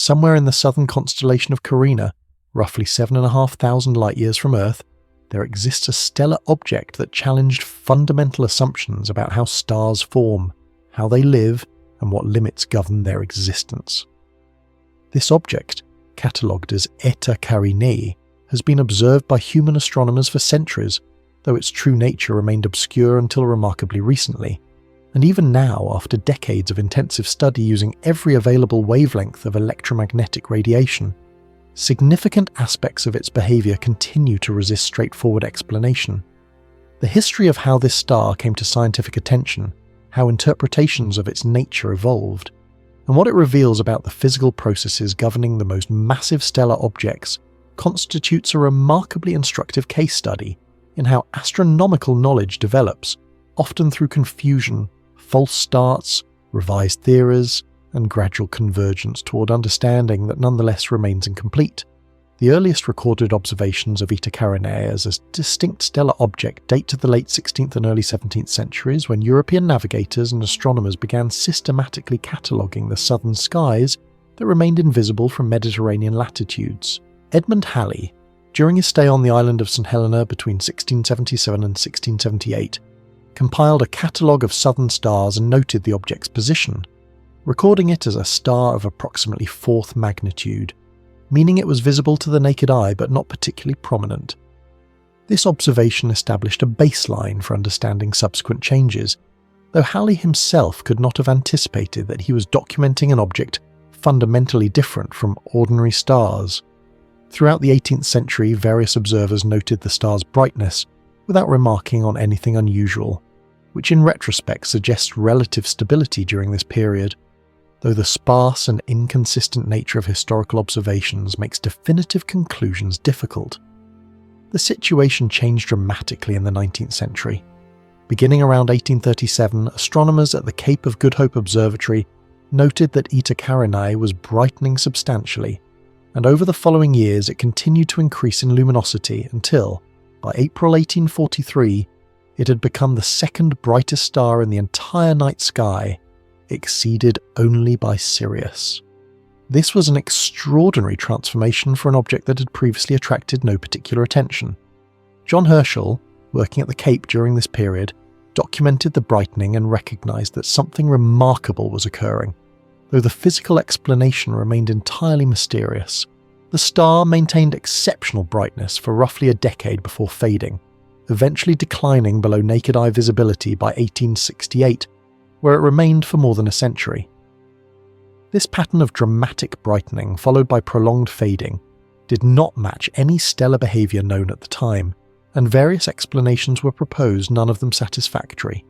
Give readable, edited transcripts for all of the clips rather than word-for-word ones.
somewhere in the southern constellation of Carina, roughly 7,500 light-years from Earth, there exists a stellar object that challenged fundamental assumptions about how stars form, how they live, and what limits govern their existence. This object, catalogued as Eta Carinae, has been observed by human astronomers for centuries, though its true nature remained obscure until remarkably recently. And even now, after decades of intensive study using every available wavelength of electromagnetic radiation, significant aspects of its behaviour continue to resist straightforward explanation. The history of how this star came to scientific attention, how interpretations of its nature evolved, and what it reveals about the physical processes governing the most massive stellar objects constitutes a remarkably instructive case study in how astronomical knowledge develops, often through confusion, false starts, revised theories, and gradual convergence toward understanding that nonetheless remains incomplete. The earliest recorded observations of Eta Carinae as a distinct stellar object date to the late 16th and early 17th centuries, when European navigators and astronomers began systematically cataloguing the southern skies that remained invisible from Mediterranean latitudes. Edmund Halley, during his stay on the island of St Helena between 1677 and 1678, compiled a catalogue of southern stars and noted the object's position, recording it as a star of approximately 4th magnitude, meaning it was visible to the naked eye but not particularly prominent. This observation established a baseline for understanding subsequent changes, though Halley himself could not have anticipated that he was documenting an object fundamentally different from ordinary stars. Throughout the 18th century, various observers noted the star's brightness without remarking on anything unusual, which in retrospect suggests relative stability during this period, though the sparse and inconsistent nature of historical observations makes definitive conclusions difficult. The situation changed dramatically in the 19th century. Beginning around 1837, astronomers at the Cape of Good Hope Observatory noted that Eta Carinae was brightening substantially, and over the following years it continued to increase in luminosity until, by April 1843, it had become the second brightest star in the entire night sky, exceeded only by Sirius. This was an extraordinary transformation for an object that had previously attracted no particular attention. John Herschel, working at the Cape during this period, documented the brightening and recognised that something remarkable was occurring, though the physical explanation remained entirely mysterious. The star maintained exceptional brightness for roughly a decade before fading, eventually declining below naked eye visibility by 1868, where it remained for more than a century. This pattern of dramatic brightening, followed by prolonged fading, did not match any stellar behaviour known at the time, and various explanations were proposed, none of them satisfactory.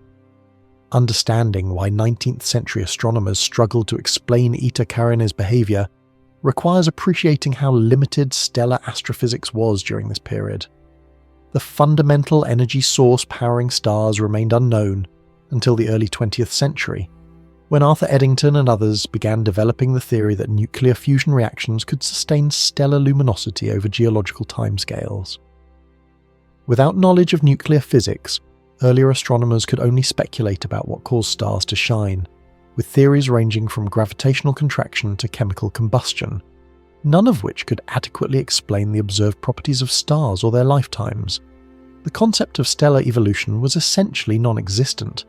Understanding why 19th century astronomers struggled to explain Eta Carinae's behaviour requires appreciating how limited stellar astrophysics was during this period. The fundamental energy source powering stars remained unknown until the early 20th century, when Arthur Eddington and others began developing the theory that nuclear fusion reactions could sustain stellar luminosity over geological timescales. Without knowledge of nuclear physics, earlier astronomers could only speculate about what caused stars to shine, with theories ranging from gravitational contraction to chemical combustion, none of which could adequately explain the observed properties of stars or their lifetimes. The concept of stellar evolution was essentially non-existent.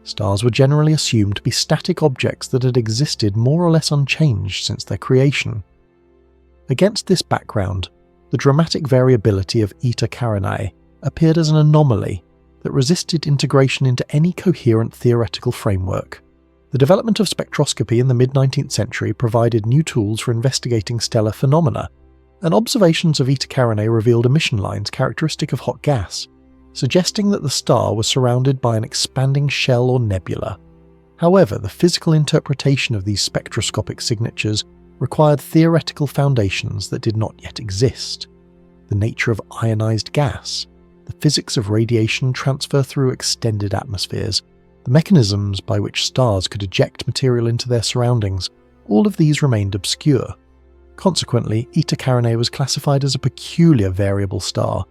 Stars were generally assumed to be static objects that had existed more or less unchanged since their creation. Against this background, the dramatic variability of Eta Carinae appeared as an anomaly that resisted integration into any coherent theoretical framework. The development of spectroscopy in the mid-19th century provided new tools for investigating stellar phenomena, and observations of Eta Carinae revealed emission lines characteristic of hot gas, suggesting that the star was surrounded by an expanding shell or nebula. However, the physical interpretation of these spectroscopic signatures required theoretical foundations that did not yet exist. The nature of ionized gas, the physics of radiation transfer through extended atmospheres, the mechanisms by which stars could eject material into their surroundings, all of these remained obscure. Consequently, Eta Carinae was classified as a peculiar variable star,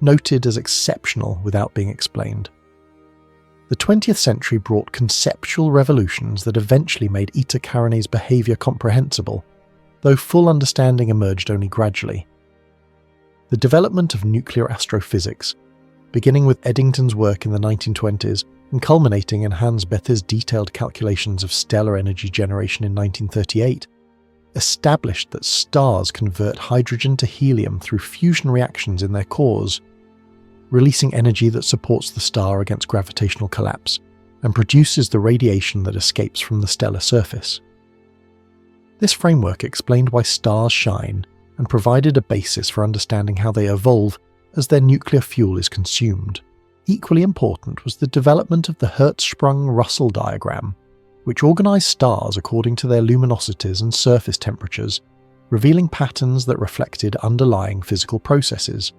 noted as exceptional without being explained. The 20th century brought conceptual revolutions that eventually made Eta Carinae's behaviour comprehensible, though full understanding emerged only gradually. The development of nuclear astrophysics, beginning with Eddington's work in the 1920s and culminating in Hans Bethe's detailed calculations of stellar energy generation in 1938, established that stars convert hydrogen to helium through fusion reactions in their cores, releasing energy that supports the star against gravitational collapse and produces the radiation that escapes from the stellar surface. This framework explained why stars shine and provided a basis for understanding how they evolve as their nuclear fuel is consumed. Equally important was the development of the Hertzsprung-Russell diagram, which organised stars according to their luminosities and surface temperatures, revealing patterns that reflected underlying physical processes.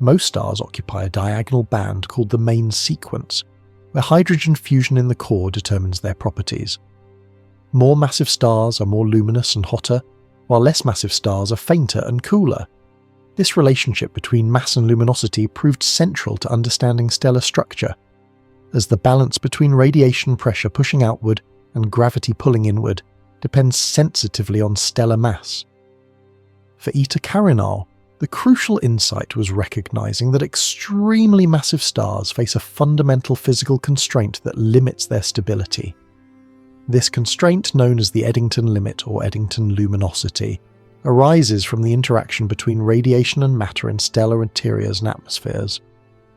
Most stars occupy a diagonal band called the main sequence, where hydrogen fusion in the core determines their properties. More massive stars are more luminous and hotter, while less massive stars are fainter and cooler. This relationship between mass and luminosity proved central to understanding stellar structure, as the balance between radiation pressure pushing outward and gravity pulling inward depends sensitively on stellar mass. For Eta Carinae, the crucial insight was recognizing that extremely massive stars face a fundamental physical constraint that limits their stability. This constraint, known as the Eddington limit or Eddington luminosity, arises from the interaction between radiation and matter in stellar interiors and atmospheres.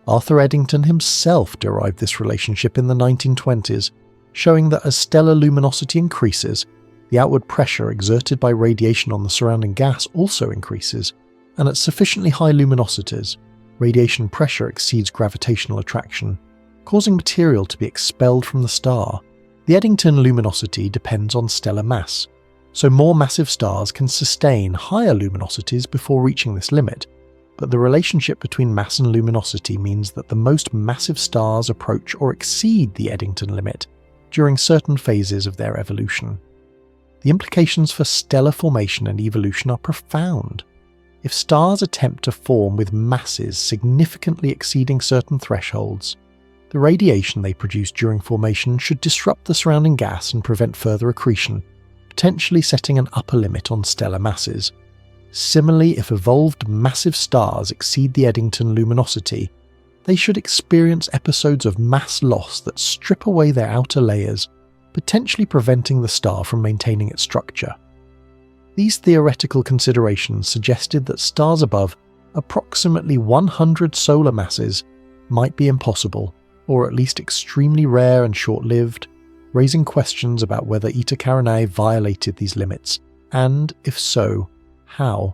Arthur Eddington himself derived this relationship in the 1920s, showing that as stellar luminosity increases, the outward pressure exerted by radiation on the surrounding gas also increases, and at sufficiently high luminosities, radiation pressure exceeds gravitational attraction, causing material to be expelled from the star. The Eddington luminosity depends on stellar mass, so more massive stars can sustain higher luminosities before reaching this limit, but the relationship between mass and luminosity means that the most massive stars approach or exceed the Eddington limit during certain phases of their evolution. The implications for stellar formation and evolution are profound. If stars attempt to form with masses significantly exceeding certain thresholds, the radiation they produce during formation should disrupt the surrounding gas and prevent further accretion, potentially setting an upper limit on stellar masses. Similarly, if evolved massive stars exceed the Eddington luminosity, they should experience episodes of mass loss that strip away their outer layers, potentially preventing the star from maintaining its structure. These theoretical considerations suggested that stars above approximately 100 solar masses might be impossible, or at least extremely rare and short-lived, raising questions about whether Eta Carinae violated these limits, and, if so, how.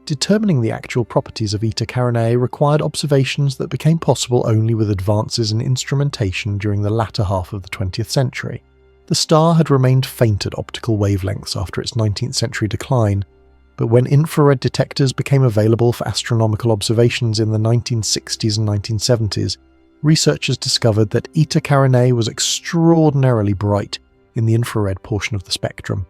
Determining the actual properties of Eta Carinae required observations that became possible only with advances in instrumentation during the latter half of the 20th century. The star had remained faint at optical wavelengths after its 19th century decline, but when infrared detectors became available for astronomical observations in the 1960s and 1970s, researchers discovered that Eta Carinae was extraordinarily bright in the infrared portion of the spectrum.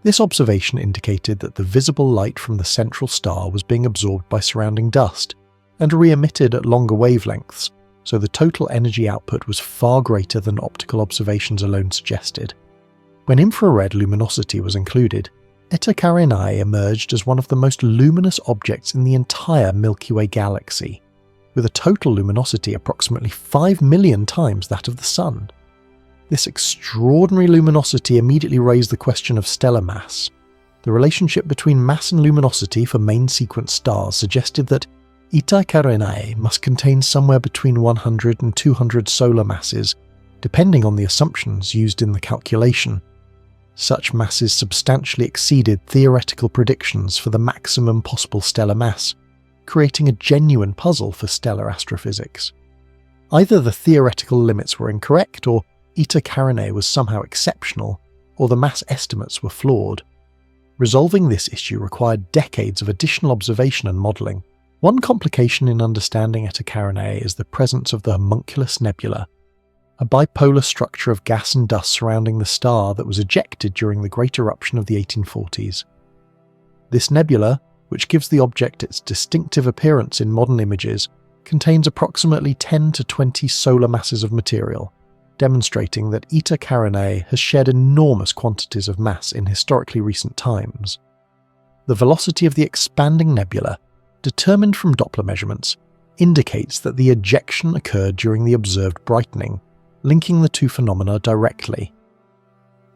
This observation indicated that the visible light from the central star was being absorbed by surrounding dust and re-emitted at longer wavelengths, so the total energy output was far greater than optical observations alone suggested. When infrared luminosity was included, Eta Carinae emerged as one of the most luminous objects in the entire Milky Way galaxy, with a total luminosity approximately 5 million times that of the Sun. This extraordinary luminosity immediately raised the question of stellar mass. The relationship between mass and luminosity for main sequence stars suggested that Eta Carinae must contain somewhere between 100 and 200 solar masses, depending on the assumptions used in the calculation. Such masses substantially exceeded theoretical predictions for the maximum possible stellar mass, creating a genuine puzzle for stellar astrophysics. Either the theoretical limits were incorrect, or Eta Carinae was somehow exceptional, or the mass estimates were flawed. Resolving this issue required decades of additional observation and modelling. One complication in understanding Eta Carinae is the presence of the Homunculus Nebula, a bipolar structure of gas and dust surrounding the star that was ejected during the Great Eruption of the 1840s. This nebula, which gives the object its distinctive appearance in modern images, contains approximately 10 to 20 solar masses of material, demonstrating that Eta Carinae has shed enormous quantities of mass in historically recent times. The velocity of the expanding nebula, determined from Doppler measurements, indicates that the ejection occurred during the observed brightening, linking the two phenomena directly.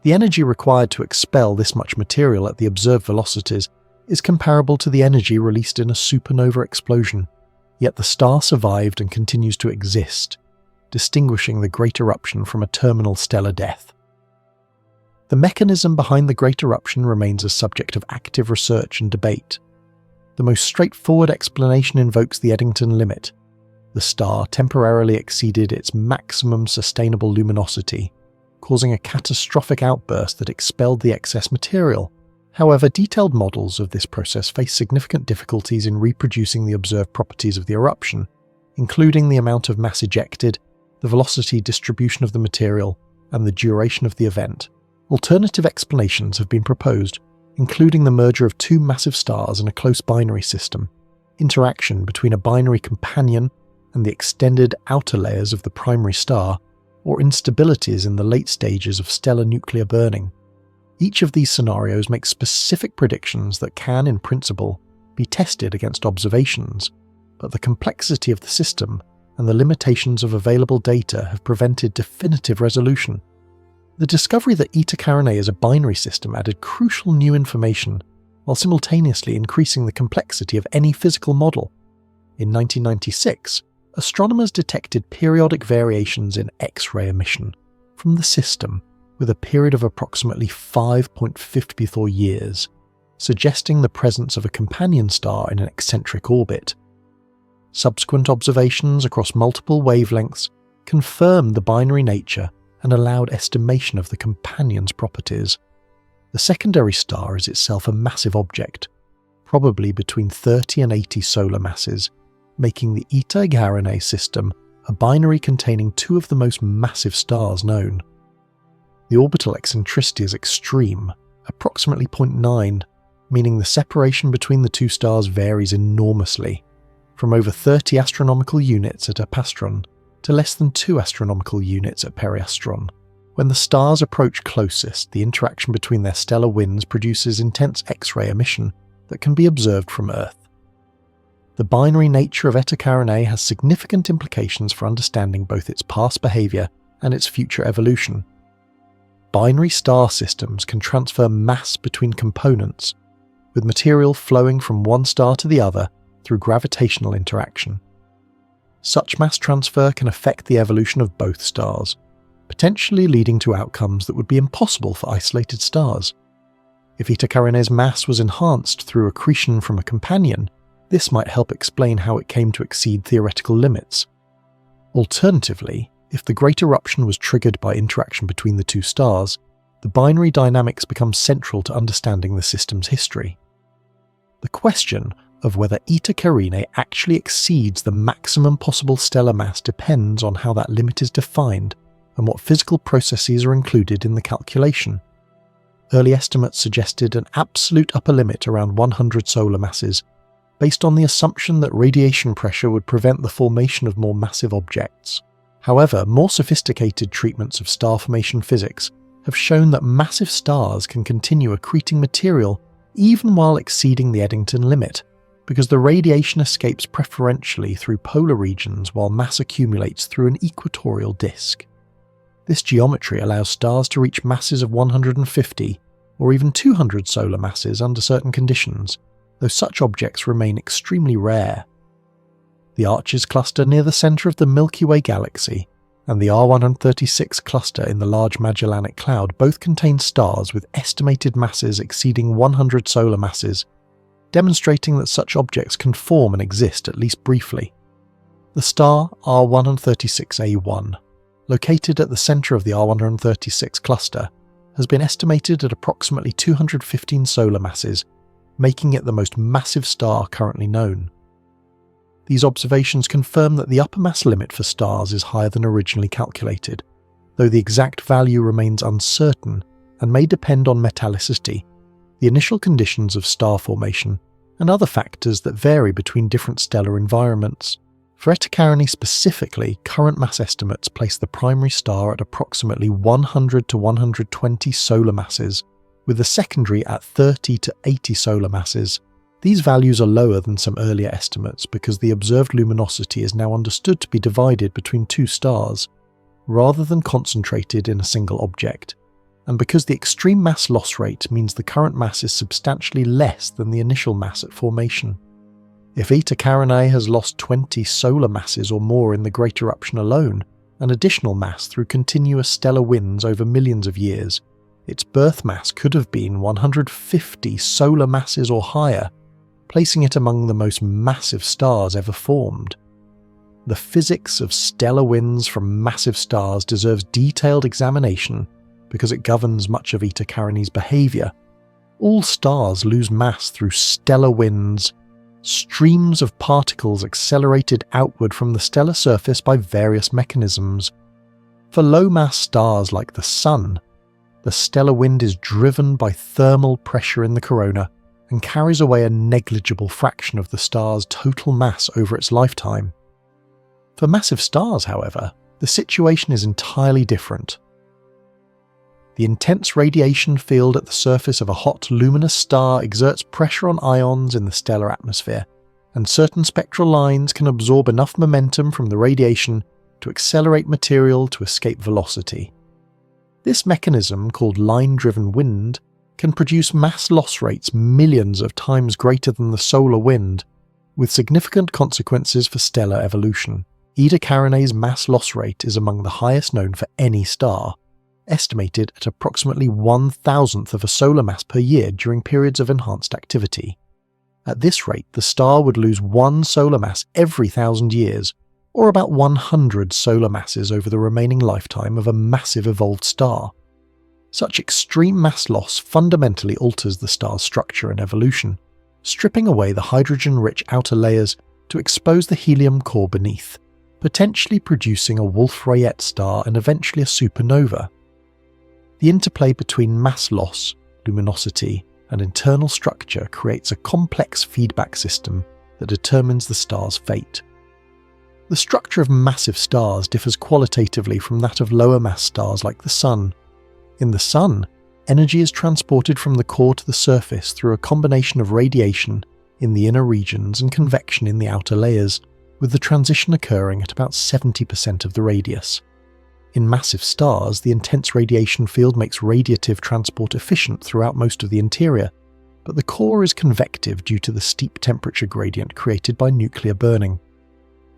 The energy required to expel this much material at the observed velocities is comparable to the energy released in a supernova explosion, yet the star survived and continues to exist, distinguishing the Great Eruption from a terminal stellar death. The mechanism behind the Great Eruption remains a subject of active research and debate. The most straightforward explanation invokes the Eddington limit. The star temporarily exceeded its maximum sustainable luminosity, causing a catastrophic outburst that expelled the excess material. However, detailed models of this process face significant difficulties in reproducing the observed properties of the eruption, including the amount of mass ejected, the velocity distribution of the material, and the duration of the event. Alternative explanations have been proposed, including the merger of two massive stars in a close binary system, interaction between a binary companion and the extended outer layers of the primary star, or instabilities in the late stages of stellar nuclear burning. Each of these scenarios makes specific predictions that can, in principle, be tested against observations, but the complexity of the system and the limitations of available data have prevented definitive resolution. The discovery that Eta Carinae is a binary system added crucial new information, while simultaneously increasing the complexity of any physical model. In 1996, astronomers detected periodic variations in X-ray emission from the system with a period of approximately 5.54 years, suggesting the presence of a companion star in an eccentric orbit. Subsequent observations across multiple wavelengths confirmed the binary nature and allowed estimation of the companion's properties. The secondary star is itself a massive object, probably between 30 and 80 solar masses, making the Eta Carinae system a binary containing two of the most massive stars known. The orbital eccentricity is extreme, approximately 0.9, meaning the separation between the two stars varies enormously, from over 30 astronomical units at apastron to less than 2 astronomical units at periastron. When the stars approach closest, the interaction between their stellar winds produces intense X-ray emission that can be observed from Earth. The binary nature of Eta Carinae has significant implications for understanding both its past behaviour and its future evolution. Binary star systems can transfer mass between components, with material flowing from one star to the other through gravitational interaction. Such mass transfer can affect the evolution of both stars, potentially leading to outcomes that would be impossible for isolated stars. If Eta Carinae's mass was enhanced through accretion from a companion, this might help explain how it came to exceed theoretical limits. Alternatively, if the Great Eruption was triggered by interaction between the two stars, the binary dynamics become central to understanding the system's history. The question of whether Eta Carinae actually exceeds the maximum possible stellar mass depends on how that limit is defined and what physical processes are included in the calculation. Early estimates suggested an absolute upper limit around 100 solar masses, based on the assumption that radiation pressure would prevent the formation of more massive objects. However, more sophisticated treatments of star formation physics have shown that massive stars can continue accreting material even while exceeding the Eddington limit, because the radiation escapes preferentially through polar regions while mass accumulates through an equatorial disk. This geometry allows stars to reach masses of 150 or even 200 solar masses under certain conditions, though such objects remain extremely rare. The Arches cluster near the centre of the Milky Way galaxy and the R136 cluster in the Large Magellanic Cloud both contain stars with estimated masses exceeding 100 solar masses, demonstrating that such objects can form and exist at least briefly. The star R136A1, located at the centre of the R136 cluster, has been estimated at approximately 215 solar masses, making it the most massive star currently known. These observations confirm that the upper mass limit for stars is higher than originally calculated, though the exact value remains uncertain and may depend on metallicity, the initial conditions of star formation, and other factors that vary between different stellar environments. For Eta Carinae specifically, current mass estimates place the primary star at approximately 100 to 120 solar masses, with the secondary at 30 to 80 solar masses. These values are lower than some earlier estimates because the observed luminosity is now understood to be divided between two stars, rather than concentrated in a single object, and because the extreme mass loss rate means the current mass is substantially less than the initial mass at formation. If Eta Carinae has lost 20 solar masses or more in the Great Eruption alone, an additional mass through continuous stellar winds over millions of years, its birth mass could have been 150 solar masses or higher, placing it among the most massive stars ever formed. The physics of stellar winds from massive stars deserves detailed examination because it governs much of Eta Carinae's behaviour. All stars lose mass through stellar winds, streams of particles accelerated outward from the stellar surface by various mechanisms. For low-mass stars like the Sun, the stellar wind is driven by thermal pressure in the corona and carries away a negligible fraction of the star's total mass over its lifetime. For massive stars, however, the situation is entirely different. The intense radiation field at the surface of a hot, luminous star exerts pressure on ions in the stellar atmosphere, and certain spectral lines can absorb enough momentum from the radiation to accelerate material to escape velocity. This mechanism, called line-driven wind, can produce mass loss rates millions of times greater than the solar wind, with significant consequences for stellar evolution. Eta Carinae's mass loss rate is among the highest known for any star, estimated at approximately 1,000th of a solar mass per year during periods of enhanced activity. At this rate, the star would lose one solar mass every 1,000 years, or about 100 solar masses over the remaining lifetime of a massive evolved star. Such extreme mass loss fundamentally alters the star's structure and evolution, stripping away the hydrogen-rich outer layers to expose the helium core beneath, potentially producing a Wolf-Rayet star and eventually a supernova. The interplay between mass loss, luminosity, and internal structure creates a complex feedback system that determines the star's fate. The structure of massive stars differs qualitatively from that of lower mass stars like the Sun. In the Sun, energy is transported from the core to the surface through a combination of radiation in the inner regions and convection in the outer layers, with the transition occurring at about 70% of the radius. In massive stars, the intense radiation field makes radiative transport efficient throughout most of the interior, but the core is convective due to the steep temperature gradient created by nuclear burning.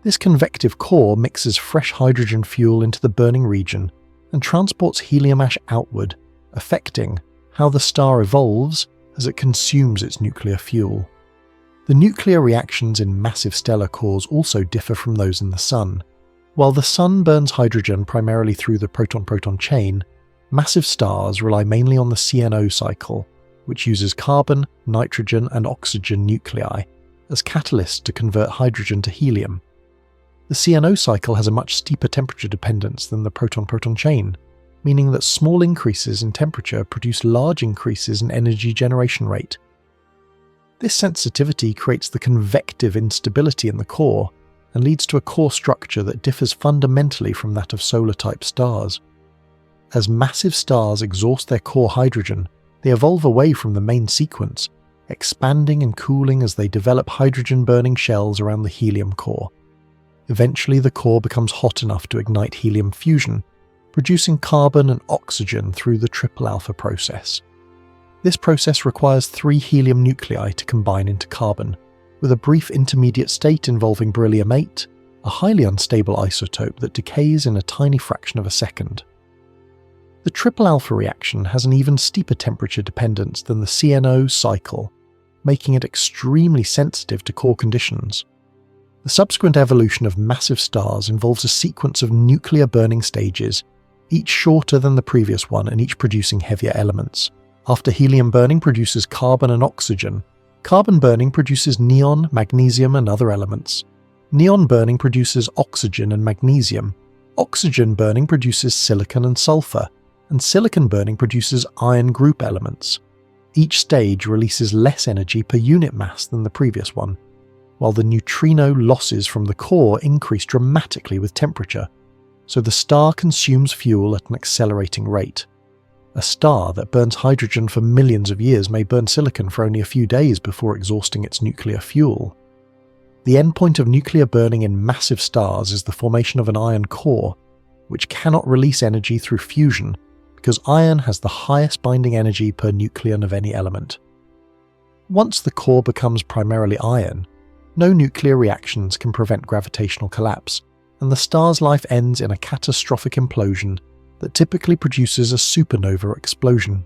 This convective core mixes fresh hydrogen fuel into the burning region and transports helium ash outward, affecting how the star evolves as it consumes its nuclear fuel. The nuclear reactions in massive stellar cores also differ from those in the Sun. While the Sun burns hydrogen primarily through the proton-proton chain, massive stars rely mainly on the CNO cycle, which uses carbon, nitrogen, and oxygen nuclei as catalysts to convert hydrogen to helium. The CNO cycle has a much steeper temperature dependence than the proton-proton chain, meaning that small increases in temperature produce large increases in energy generation rate. This sensitivity creates the convective instability in the core, and leads to a core structure that differs fundamentally from that of solar-type stars. As massive stars exhaust their core hydrogen, they evolve away from the main sequence, expanding and cooling as they develop hydrogen-burning shells around the helium core. Eventually, the core becomes hot enough to ignite helium fusion, producing carbon and oxygen through the triple alpha process. This process requires 3 helium nuclei to combine into carbon, with a brief intermediate state involving beryllium-8, a highly unstable isotope that decays in a tiny fraction of a second. The triple alpha reaction has an even steeper temperature dependence than the CNO cycle, making it extremely sensitive to core conditions. The subsequent evolution of massive stars involves a sequence of nuclear burning stages, each shorter than the previous one and each producing heavier elements. After helium burning produces carbon and oxygen, carbon burning produces neon, magnesium, and other elements. Neon burning produces oxygen and magnesium. Oxygen burning produces silicon and sulfur, and silicon burning produces iron group elements. Each stage releases less energy per unit mass than the previous one. while the neutrino losses from the core increase dramatically with temperature, so the star consumes fuel at an accelerating rate. A star that burns hydrogen for millions of years may burn silicon for only a few days before exhausting its nuclear fuel. The endpoint of nuclear burning in massive stars is the formation of an iron core, which cannot release energy through fusion because iron has the highest binding energy per nucleon of any element. Once the core becomes primarily iron, no nuclear reactions can prevent gravitational collapse, and the star's life ends in a catastrophic implosion that typically produces a supernova explosion.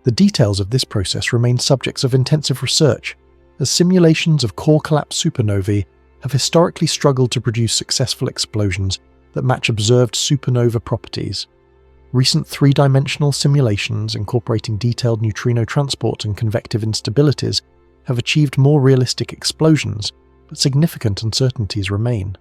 The details of this process remain subjects of intensive research, as simulations of core collapse supernovae have historically struggled to produce successful explosions that match observed supernova properties. Recent three-dimensional simulations incorporating detailed neutrino transport and convective instabilities have achieved more realistic explosions, but significant uncertainties remain.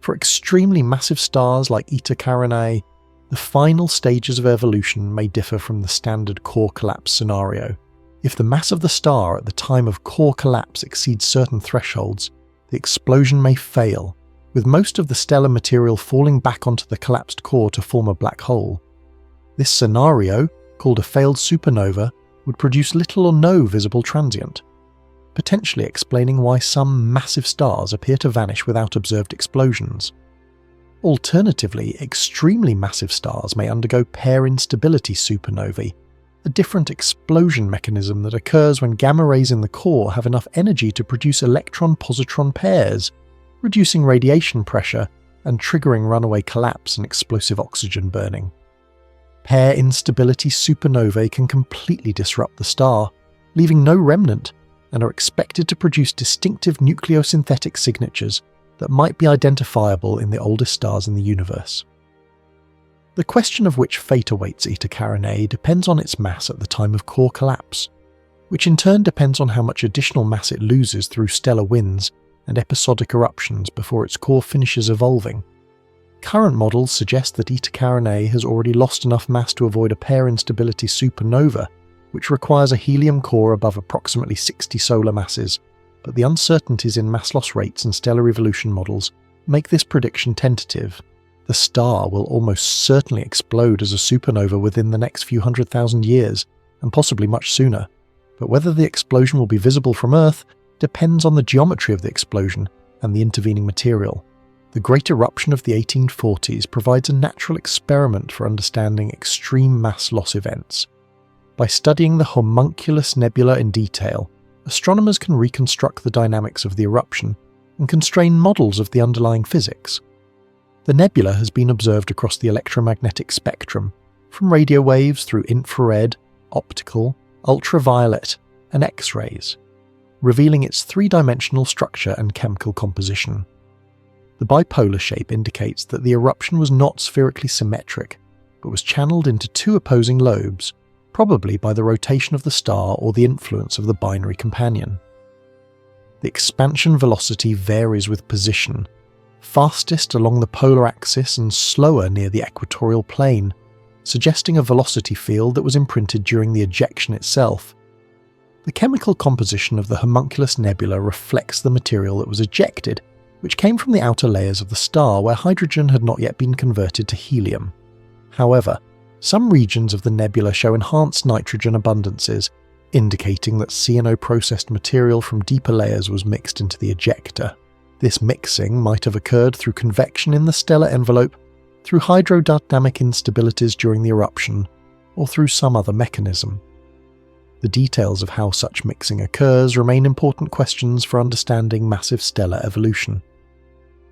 For extremely massive stars like Eta Carinae, the final stages of evolution may differ from the standard core collapse scenario. If the mass of the star at the time of core collapse exceeds certain thresholds, the explosion may fail, with most of the stellar material falling back onto the collapsed core to form a black hole. This scenario, called a failed supernova, would produce little or no visible transient, potentially explaining why some massive stars appear to vanish without observed explosions. Alternatively, extremely massive stars may undergo pair instability supernovae, a different explosion mechanism that occurs when gamma rays in the core have enough energy to produce electron-positron pairs, reducing radiation pressure and triggering runaway collapse and explosive oxygen burning. Pair instability supernovae can completely disrupt the star, leaving no remnant, and are expected to produce distinctive nucleosynthetic signatures that might be identifiable in the oldest stars in the universe. The question of which fate awaits Eta Carinae depends on its mass at the time of core collapse, which in turn depends on how much additional mass it loses through stellar winds and episodic eruptions before its core finishes evolving. Current models suggest that Eta Carinae has already lost enough mass to avoid a pair instability supernova, which requires a helium core above approximately 60 solar masses, but the uncertainties in mass loss rates and stellar evolution models make this prediction tentative. The star will almost certainly explode as a supernova within the next few 100,000 years, and possibly much sooner, but whether the explosion will be visible from Earth depends on the geometry of the explosion and the intervening material. The Great Eruption of the 1840s provides a natural experiment for understanding extreme mass loss events. By studying the Homunculus Nebula in detail, astronomers can reconstruct the dynamics of the eruption and constrain models of the underlying physics. The nebula has been observed across the electromagnetic spectrum, from radio waves through infrared, optical, ultraviolet, and X-rays, revealing its three-dimensional structure and chemical composition. The bipolar shape indicates that the eruption was not spherically symmetric, but was channeled into two opposing lobes, probably by the rotation of the star or the influence of the binary companion. The expansion velocity varies with position, fastest along the polar axis and slower near the equatorial plane, suggesting a velocity field that was imprinted during the ejection itself. The chemical composition of the Homunculus Nebula reflects the material that was ejected, which came from the outer layers of the star where hydrogen had not yet been converted to helium. However, some regions of the nebula show enhanced nitrogen abundances, indicating that cyano-processed material from deeper layers was mixed into the ejector. This mixing might have occurred through convection in the stellar envelope, through hydrodynamic instabilities during the eruption, or through some other mechanism. The details of how such mixing occurs remain important questions for understanding massive stellar evolution.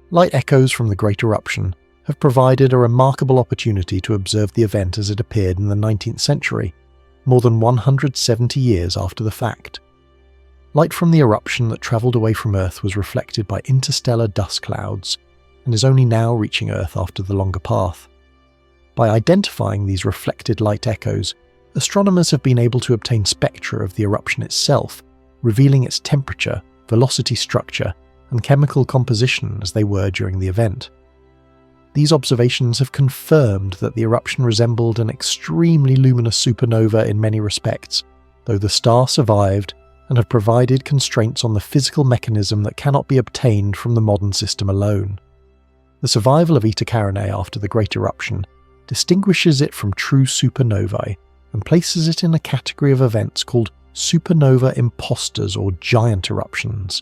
Light echoes from the Great Eruption have provided a remarkable opportunity to observe the event as it appeared in the 19th century, more than 170 years after the fact. Light from the eruption that travelled away from Earth was reflected by interstellar dust clouds, and is only now reaching Earth after the longer path. By identifying these reflected light echoes, astronomers have been able to obtain spectra of the eruption itself, revealing its temperature, velocity structure, and chemical composition as they were during the event. These observations have confirmed that the eruption resembled an extremely luminous supernova in many respects, though the star survived and have provided constraints on the physical mechanism that cannot be obtained from the modern system alone. The survival of Eta Carinae after the Great Eruption distinguishes it from true supernovae and places it in a category of events called supernova imposters or giant eruptions.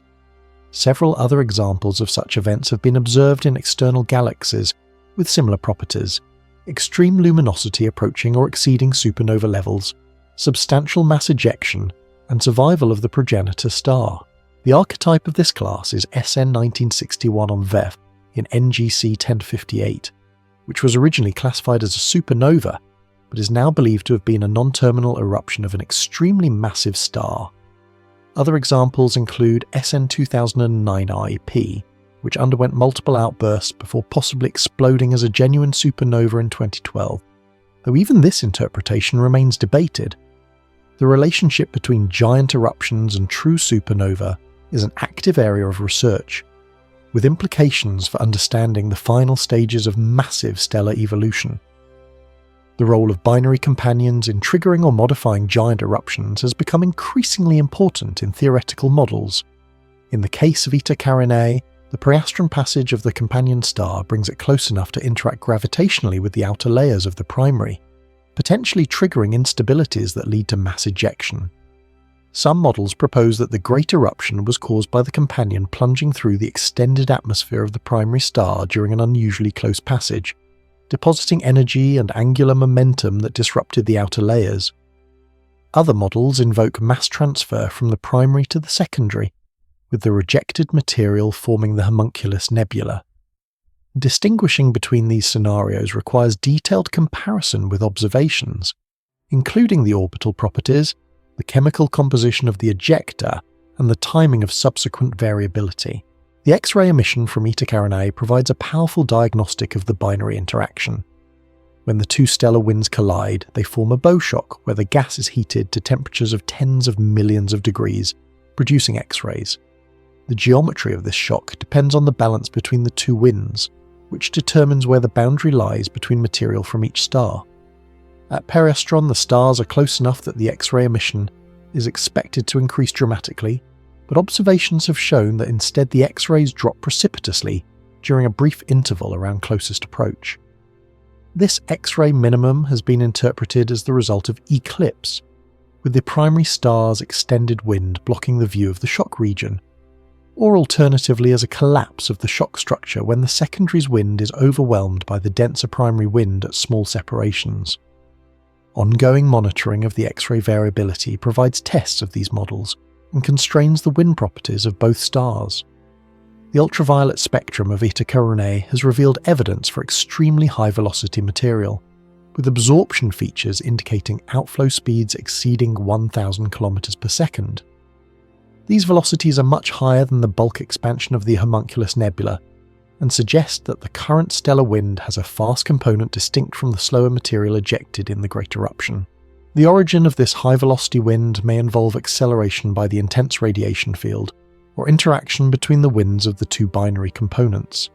Several other examples of such events have been observed in external galaxies with similar properties: extreme luminosity approaching or exceeding supernova levels, substantial mass ejection, and survival of the progenitor star. The archetype of this class is SN 1961 on VEF in NGC 1058, which was originally classified as a supernova, but is now believed to have been a non-terminal eruption of an extremely massive star. Other examples include SN 2009 IP, which underwent multiple outbursts before possibly exploding as a genuine supernova in 2012, though even this interpretation remains debated. The relationship between giant eruptions and true supernova is an active area of research, with implications for understanding the final stages of massive stellar evolution. The role of binary companions in triggering or modifying giant eruptions has become increasingly important in theoretical models. In the case of Eta Carinae, the preastron passage of the companion star brings it close enough to interact gravitationally with the outer layers of the primary, potentially triggering instabilities that lead to mass ejection. Some models propose that the Great Eruption was caused by the companion plunging through the extended atmosphere of the primary star during an unusually close passage, depositing energy and angular momentum that disrupted the outer layers. Other models invoke mass transfer from the primary to the secondary, with the rejected material forming the Homunculus Nebula. Distinguishing between these scenarios requires detailed comparison with observations, including the orbital properties, the chemical composition of the ejector, and the timing of subsequent variability. The X-ray emission from Eta Carinae provides a powerful diagnostic of the binary interaction. When the two stellar winds collide, they form a bow shock where the gas is heated to temperatures of tens of millions of degrees, producing X-rays. The geometry of this shock depends on the balance between the two winds, which determines where the boundary lies between material from each star. At periastron, the stars are close enough that the X-ray emission is expected to increase dramatically, but observations have shown that instead the X-rays drop precipitously during a brief interval around closest approach. This X-ray minimum has been interpreted as the result of eclipse, with the primary star's extended wind blocking the view of the shock region, or alternatively as a collapse of the shock structure when the secondary's wind is overwhelmed by the denser primary wind at small separations. Ongoing monitoring of the X-ray variability provides tests of these models and constrains the wind properties of both stars. The ultraviolet spectrum of Eta Carinae has revealed evidence for extremely high-velocity material, with absorption features indicating outflow speeds exceeding 1,000 km per second. These velocities are much higher than the bulk expansion of the Homunculus Nebula, and suggest that the current stellar wind has a fast component distinct from the slower material ejected in the Great Eruption. The origin of this high-velocity wind may involve acceleration by the intense radiation field, or interaction between the winds of the two binary components.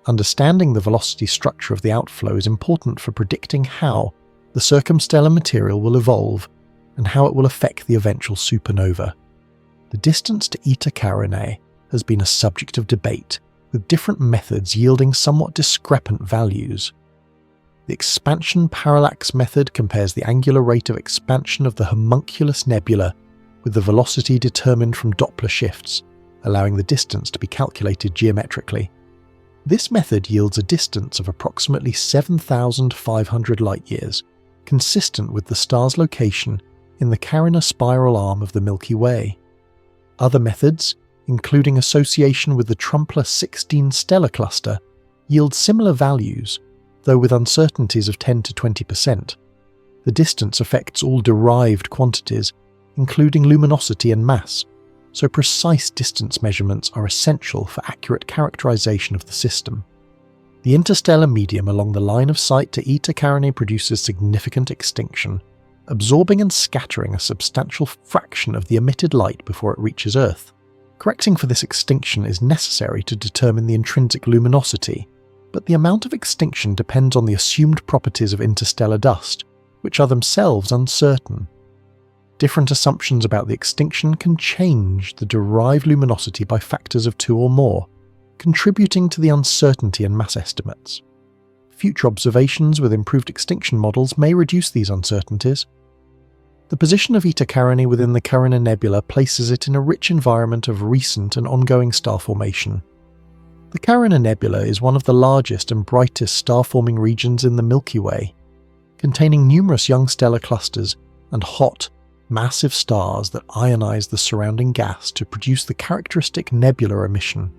Understanding the velocity structure of the outflow is important for predicting how the circumstellar material will evolve and how it will affect the eventual supernova. The distance to Eta Carinae has been a subject of debate, with different methods yielding somewhat discrepant values. The expansion parallax method compares the angular rate of expansion of the Homunculus Nebula with the velocity determined from Doppler shifts, allowing the distance to be calculated geometrically. This method yields a distance of approximately 7,500 light-years, consistent with the star's location in the Carina spiral arm of the Milky Way. Other methods, including association with the Trumpler 16 stellar cluster, yield similar values, though with uncertainties of 10 to 20%. The distance affects all derived quantities, including luminosity and mass, so precise distance measurements are essential for accurate characterization of the system. The interstellar medium along the line of sight to Eta Carinae produces significant extinction, absorbing and scattering a substantial fraction of the emitted light before it reaches Earth. Correcting for this extinction is necessary to determine the intrinsic luminosity, but the amount of extinction depends on the assumed properties of interstellar dust, which are themselves uncertain. different assumptions about the extinction can change the derived luminosity by factors of 2 or more, contributing to the uncertainty in mass estimates. Future observations with improved extinction models may reduce these uncertainties. The position of Eta Carinae within the Carina Nebula places it in a rich environment of recent and ongoing star formation. The Carina Nebula is one of the largest and brightest star-forming regions in the Milky Way, containing numerous young stellar clusters and hot, massive stars that ionize the surrounding gas to produce the characteristic nebular emission.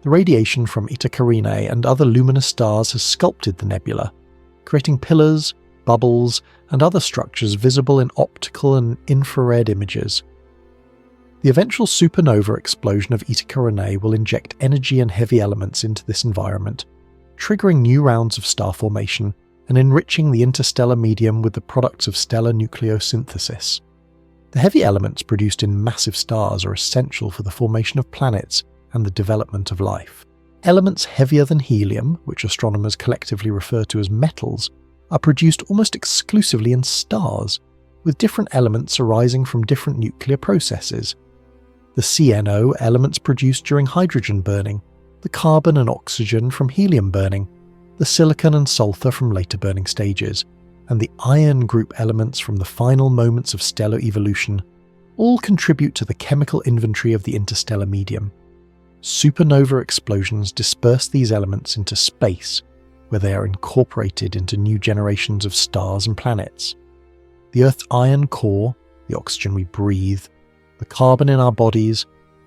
The radiation from Eta Carinae and other luminous stars has sculpted the nebula, creating pillars, bubbles, and other structures visible in optical and infrared images. The eventual supernova explosion of Eta Carinae will inject energy and heavy elements into this environment, triggering new rounds of star formation and enriching the interstellar medium with the products of stellar nucleosynthesis. The heavy elements produced in massive stars are essential for the formation of planets and the development of life. Elements heavier than helium, which astronomers collectively refer to as metals, are produced almost exclusively in stars, with different elements arising from different nuclear processes. The CNO elements produced during hydrogen burning, the carbon and oxygen from helium burning, the silicon and sulfur from later burning stages, and the iron group elements from the final moments of stellar evolution all contribute to the chemical inventory of the interstellar medium. Supernova explosions disperse these elements into space, where they are incorporated into new generations of stars and planets. The Earth's iron core, the oxygen we breathe, the carbon in our bodies,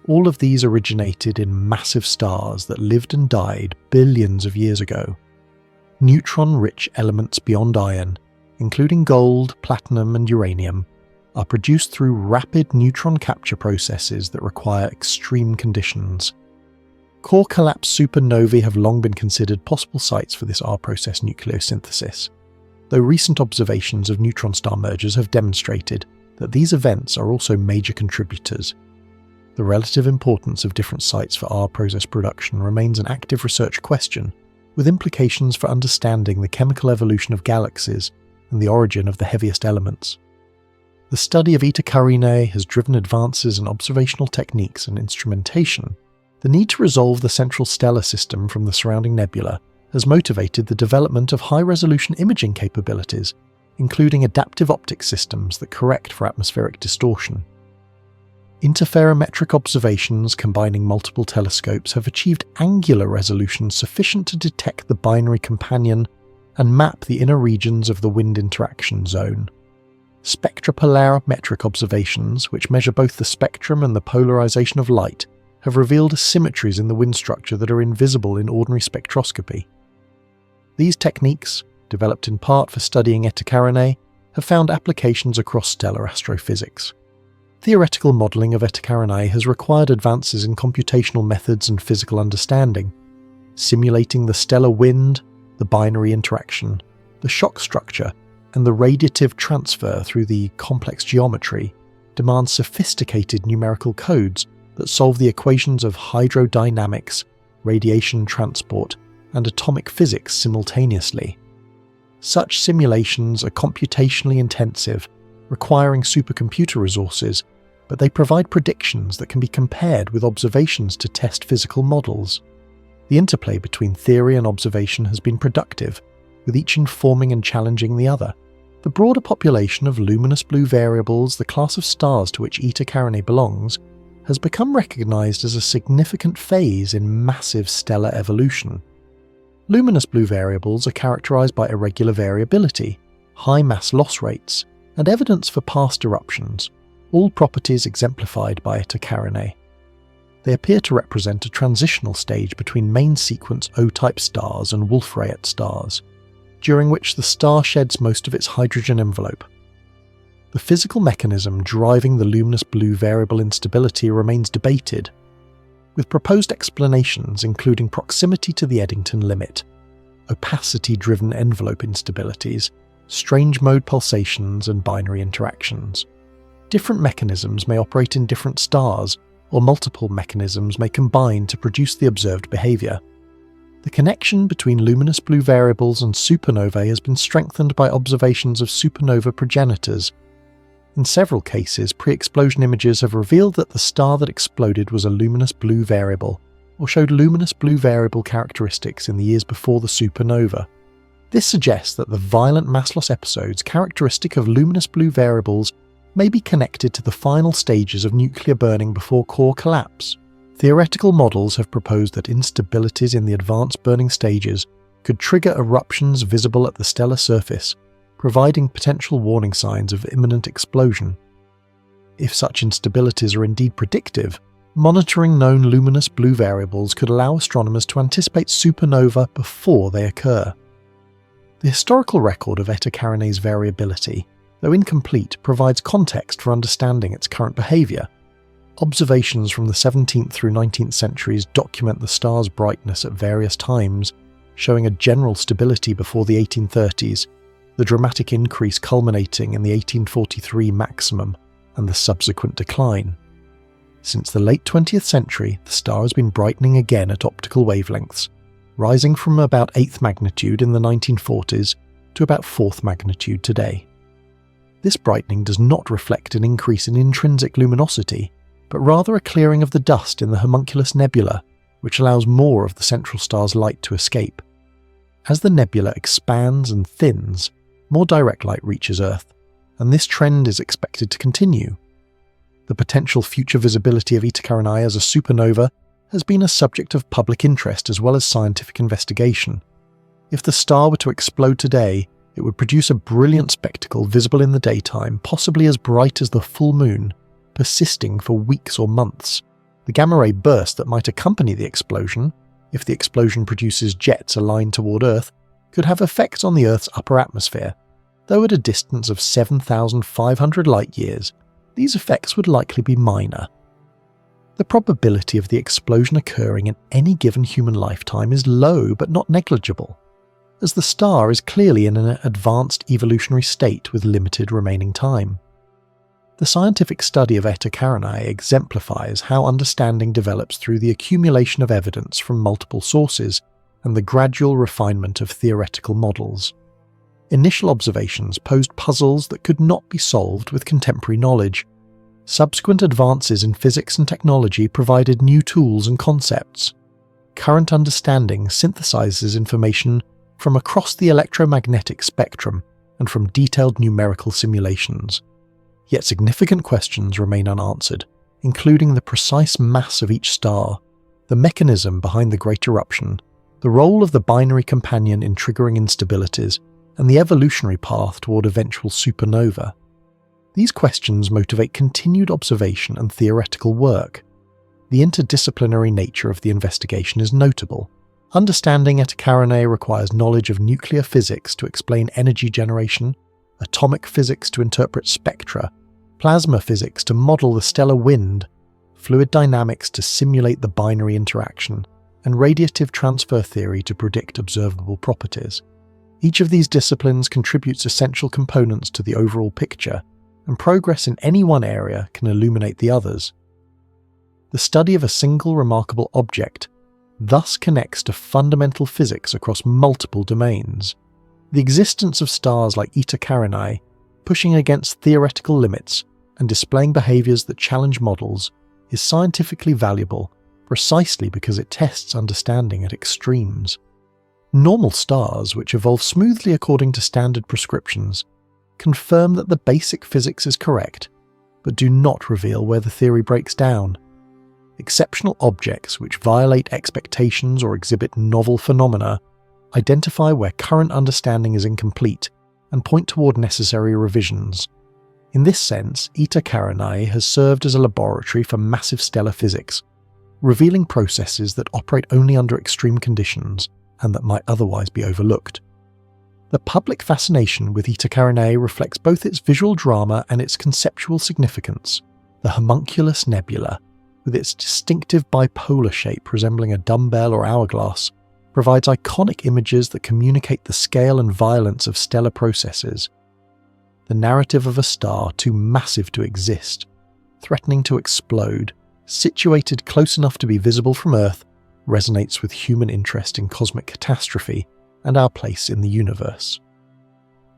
all of these originated in massive stars that lived and died billions of years ago. Neutron-rich elements beyond iron, including gold, platinum, and uranium, are produced through rapid neutron capture processes that require extreme conditions. Core collapse supernovae have long been considered possible sites for this R-process nucleosynthesis, though recent observations of neutron star mergers have demonstrated that these events are also major contributors. The relative importance of different sites for R-process production remains an active research question, with implications for understanding the chemical evolution of galaxies and the origin of the heaviest elements. The study of Eta Carinae has driven advances in observational techniques and instrumentation. The need to resolve the central stellar system from the surrounding nebula has motivated the development of high-resolution imaging capabilities, including adaptive optic systems that correct for atmospheric distortion. Interferometric observations combining multiple telescopes have achieved angular resolution sufficient to detect the binary companion and map the inner regions of the wind interaction zone. Spectropolarimetric observations, which measure both the spectrum and the polarization of light, have revealed asymmetries in the wind structure that are invisible in ordinary spectroscopy. These techniques, developed in part for studying Eta Carinae, have found applications across stellar astrophysics. Theoretical modelling of Eta Carinae has required advances in computational methods and physical understanding. Simulating the stellar wind, the binary interaction, the shock structure, and the radiative transfer through the complex geometry demands sophisticated numerical codes that solve the equations of hydrodynamics, radiation transport, and atomic physics simultaneously. Such simulations are computationally intensive, requiring supercomputer resources, but they provide predictions that can be compared with observations to test physical models. The interplay between theory and observation has been productive, with each informing and challenging the other. The broader population of luminous blue variables, the class of stars to which Eta Carinae belongs, has become recognized as a significant phase in massive stellar evolution. Luminous blue variables are characterized by irregular variability, high mass loss rates, and evidence for past eruptions, all properties exemplified by Eta Carinae. They appear to represent a transitional stage between main sequence O-type stars and Wolf-Rayet stars, during which the star sheds most of its hydrogen envelope. The physical mechanism driving the luminous blue variable instability remains debated, with proposed explanations including proximity to the Eddington limit, opacity-driven envelope instabilities, strange mode pulsations, and binary interactions. Different mechanisms may operate in different stars, or multiple mechanisms may combine to produce the observed behaviour. The connection between luminous blue variables and supernovae has been strengthened by observations of supernova progenitors. In several cases, pre-explosion images have revealed that the star that exploded was a luminous blue variable, or showed luminous blue variable characteristics in the years before the supernova. This suggests that the violent mass loss episodes characteristic of luminous blue variables may be connected to the final stages of nuclear burning before core collapse. Theoretical models have proposed that instabilities in the advanced burning stages could trigger eruptions visible at the stellar surface, providing potential warning signs of imminent explosion. If such instabilities are indeed predictive, monitoring known luminous blue variables could allow astronomers to anticipate supernova before they occur. The historical record of Eta Carinae's variability, though incomplete, provides context for understanding its current behaviour. Observations from the 17th through 19th centuries document the star's brightness at various times, showing a general stability before the 1830s, the dramatic increase culminating in the 1843 maximum and the subsequent decline. Since the late 20th century, the star has been brightening again at optical wavelengths, rising from about 8th magnitude in the 1940s to about 4th magnitude today. This brightening does not reflect an increase in intrinsic luminosity, but rather a clearing of the dust in the Homunculus Nebula, which allows more of the central star's light to escape. As the nebula expands and thins, more direct light reaches Earth, and this trend is expected to continue. The potential future visibility of Eta Carinae as a supernova has been a subject of public interest as well as scientific investigation. If the star were to explode today, it would produce a brilliant spectacle visible in the daytime, possibly as bright as the full moon, persisting for weeks or months. The gamma-ray burst that might accompany the explosion, if the explosion produces jets aligned toward Earth, could have effects on the Earth's upper atmosphere, though at a distance of 7,500 light-years, these effects would likely be minor. The probability of the explosion occurring in any given human lifetime is low but not negligible, as the star is clearly in an advanced evolutionary state with limited remaining time. The scientific study of Eta Carinae exemplifies how understanding develops through the accumulation of evidence from multiple sources and the gradual refinement of theoretical models. Initial observations posed puzzles that could not be solved with contemporary knowledge. Subsequent advances in physics and technology provided new tools and concepts. Current understanding synthesizes information from across the electromagnetic spectrum and from detailed numerical simulations. Yet significant questions remain unanswered, including the precise mass of each star, the mechanism behind the Great Eruption, the role of the binary companion in triggering instabilities, and the evolutionary path toward eventual supernova. These questions motivate continued observation and theoretical work. The interdisciplinary nature of the investigation is notable. Understanding Eta Carinae requires knowledge of nuclear physics to explain energy generation, atomic physics to interpret spectra, plasma physics to model the stellar wind, fluid dynamics to simulate the binary interaction, and radiative transfer theory to predict observable properties. Each of these disciplines contributes essential components to the overall picture, and progress in any one area can illuminate the others. The study of a single remarkable object thus connects to fundamental physics across multiple domains. The existence of stars like Eta Carinae, pushing against theoretical limits and displaying behaviours that challenge models, is scientifically valuable precisely because it tests understanding at extremes. Normal stars, which evolve smoothly according to standard prescriptions, confirm that the basic physics is correct, but do not reveal where the theory breaks down. Exceptional objects which violate expectations or exhibit novel phenomena identify where current understanding is incomplete and point toward necessary revisions. In this sense, Eta Carinae has served as a laboratory for massive stellar physics, revealing processes that operate only under extreme conditions and that might otherwise be overlooked. The public fascination with Eta Carinae reflects both its visual drama and its conceptual significance. The Homunculus Nebula, with its distinctive bipolar shape resembling a dumbbell or hourglass, provides iconic images that communicate the scale and violence of stellar processes. The narrative of a star too massive to exist, threatening to explode, situated close enough to be visible from Earth, resonates with human interest in cosmic catastrophe and our place in the universe.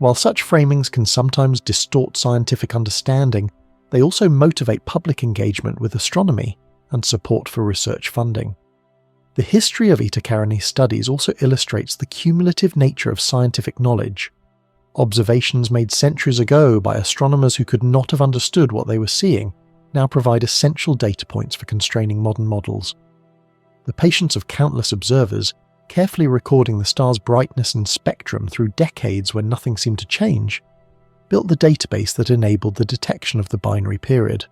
While such framings can sometimes distort scientific understanding, they also motivate public engagement with astronomy and support for research funding. The history of Eta Carinae studies also illustrates the cumulative nature of scientific knowledge. Observations made centuries ago by astronomers who could not have understood what they were seeing now provide essential data points for constraining modern models. The patience of countless observers, carefully recording the star's brightness and spectrum through decades when nothing seemed to change, built the database that enabled the detection of the binary period.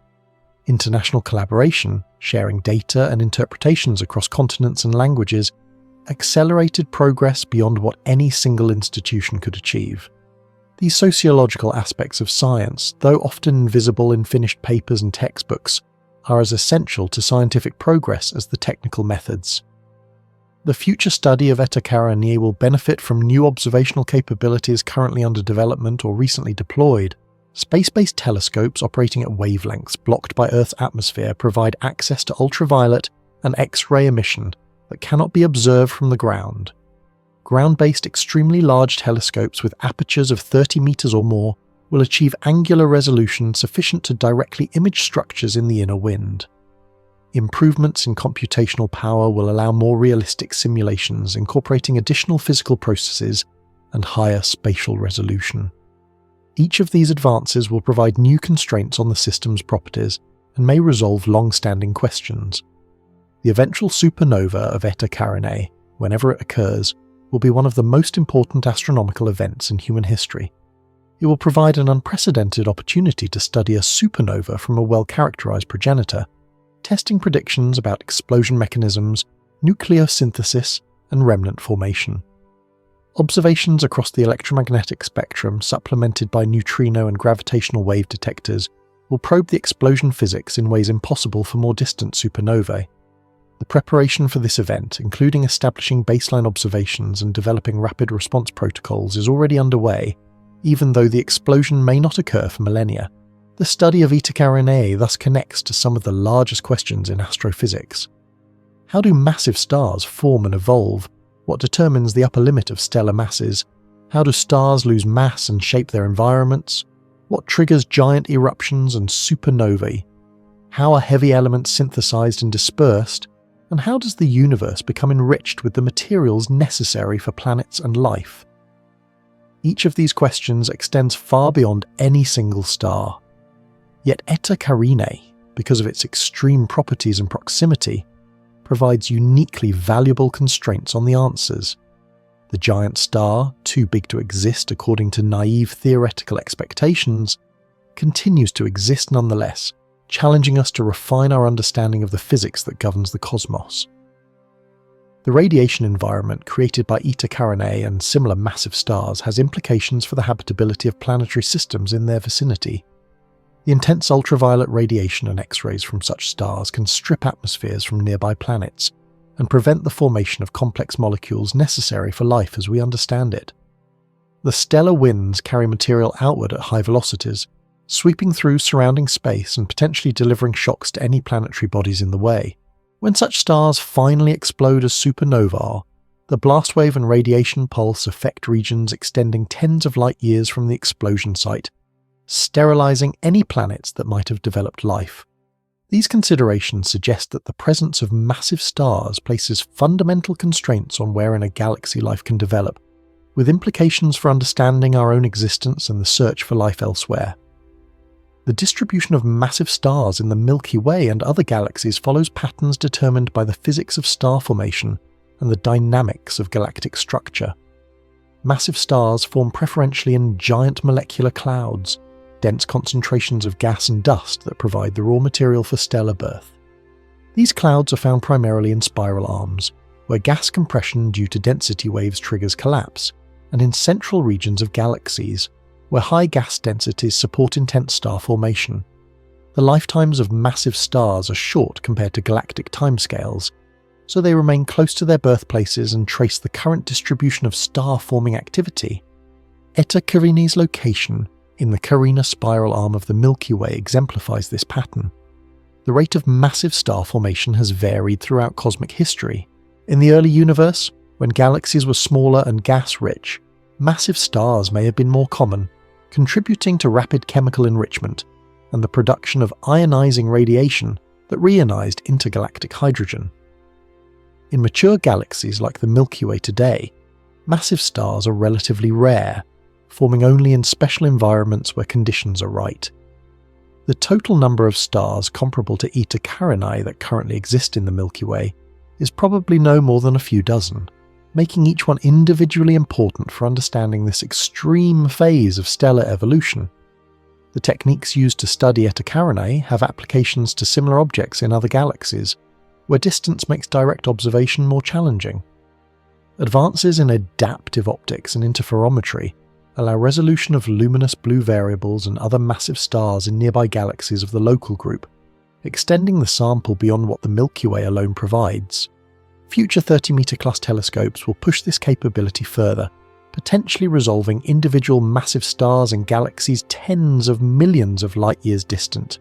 International collaboration, sharing data and interpretations across continents and languages, accelerated progress beyond what any single institution could achieve. These sociological aspects of science, though often invisible in finished papers and textbooks, are as essential to scientific progress as the technical methods. The future study of Eta Carinae will benefit from new observational capabilities currently under development or recently deployed. Space-based telescopes operating at wavelengths blocked by Earth's atmosphere provide access to ultraviolet and X-ray emission that cannot be observed from the ground. Ground-based extremely large telescopes with apertures of 30 meters or more will achieve angular resolution sufficient to directly image structures in the inner wind. Improvements in computational power will allow more realistic simulations incorporating additional physical processes and higher spatial resolution. Each of these advances will provide new constraints on the system's properties and may resolve long-standing questions. The eventual supernova of Eta Carinae, whenever it occurs, will be one of the most important astronomical events in human history. It will provide an unprecedented opportunity to study a supernova from a well-characterized progenitor, testing predictions about explosion mechanisms, nucleosynthesis, and remnant formation. Observations across the electromagnetic spectrum, supplemented by neutrino and gravitational wave detectors, will probe the explosion physics in ways impossible for more distant supernovae. The preparation for this event, including establishing baseline observations and developing rapid response protocols, is already underway, even though the explosion may not occur for millennia. The study of Eta Carinae thus connects to some of the largest questions in astrophysics. How do massive stars form and evolve? What determines the upper limit of stellar masses? How do stars lose mass and shape their environments? What triggers giant eruptions and supernovae? How are heavy elements synthesized and dispersed? And how does the universe become enriched with the materials necessary for planets and life? Each of these questions extends far beyond any single star. Yet Eta Carinae, because of its extreme properties and proximity, provides uniquely valuable constraints on the answers. The giant star, too big to exist according to naive theoretical expectations, continues to exist nonetheless, challenging us to refine our understanding of the physics that governs the cosmos. The radiation environment created by Eta Carinae and similar massive stars has implications for the habitability of planetary systems in their vicinity. The intense ultraviolet radiation and X-rays from such stars can strip atmospheres from nearby planets and prevent the formation of complex molecules necessary for life as we understand it. The stellar winds carry material outward at high velocities, sweeping through surrounding space and potentially delivering shocks to any planetary bodies in the way. When such stars finally explode as supernovae, the blast wave and radiation pulse affect regions extending tens of light years from the explosion site, sterilizing any planets that might have developed life. These considerations suggest that the presence of massive stars places fundamental constraints on where in a galaxy life can develop, with implications for understanding our own existence and the search for life elsewhere. The distribution of massive stars in the Milky Way and other galaxies follows patterns determined by the physics of star formation and the dynamics of galactic structure. Massive stars form preferentially in giant molecular clouds, dense concentrations of gas and dust that provide the raw material for stellar birth. These clouds are found primarily in spiral arms, where gas compression due to density waves triggers collapse, and in central regions of galaxies, where high gas densities support intense star formation. The lifetimes of massive stars are short compared to galactic timescales, so they remain close to their birthplaces and trace the current distribution of star-forming activity. Eta Carinae's location in the Carina spiral arm of the Milky Way exemplifies this pattern. The rate of massive star formation has varied throughout cosmic history. In the early universe, when galaxies were smaller and gas-rich, massive stars may have been more common, contributing to rapid chemical enrichment and the production of ionizing radiation that reionized intergalactic hydrogen. In mature galaxies like the Milky Way today, massive stars are relatively rare, forming only in special environments where conditions are right. The total number of stars comparable to Eta Carinae that currently exist in the Milky Way is probably no more than a few dozen, making each one individually important for understanding this extreme phase of stellar evolution. The techniques used to study Eta Carinae have applications to similar objects in other galaxies, where distance makes direct observation more challenging. Advances in adaptive optics and interferometry allow resolution of luminous blue variables and other massive stars in nearby galaxies of the local group, extending the sample beyond what the Milky Way alone provides. Future 30-meter class telescopes will push this capability further, potentially resolving individual massive stars and galaxies tens of millions of light-years distant.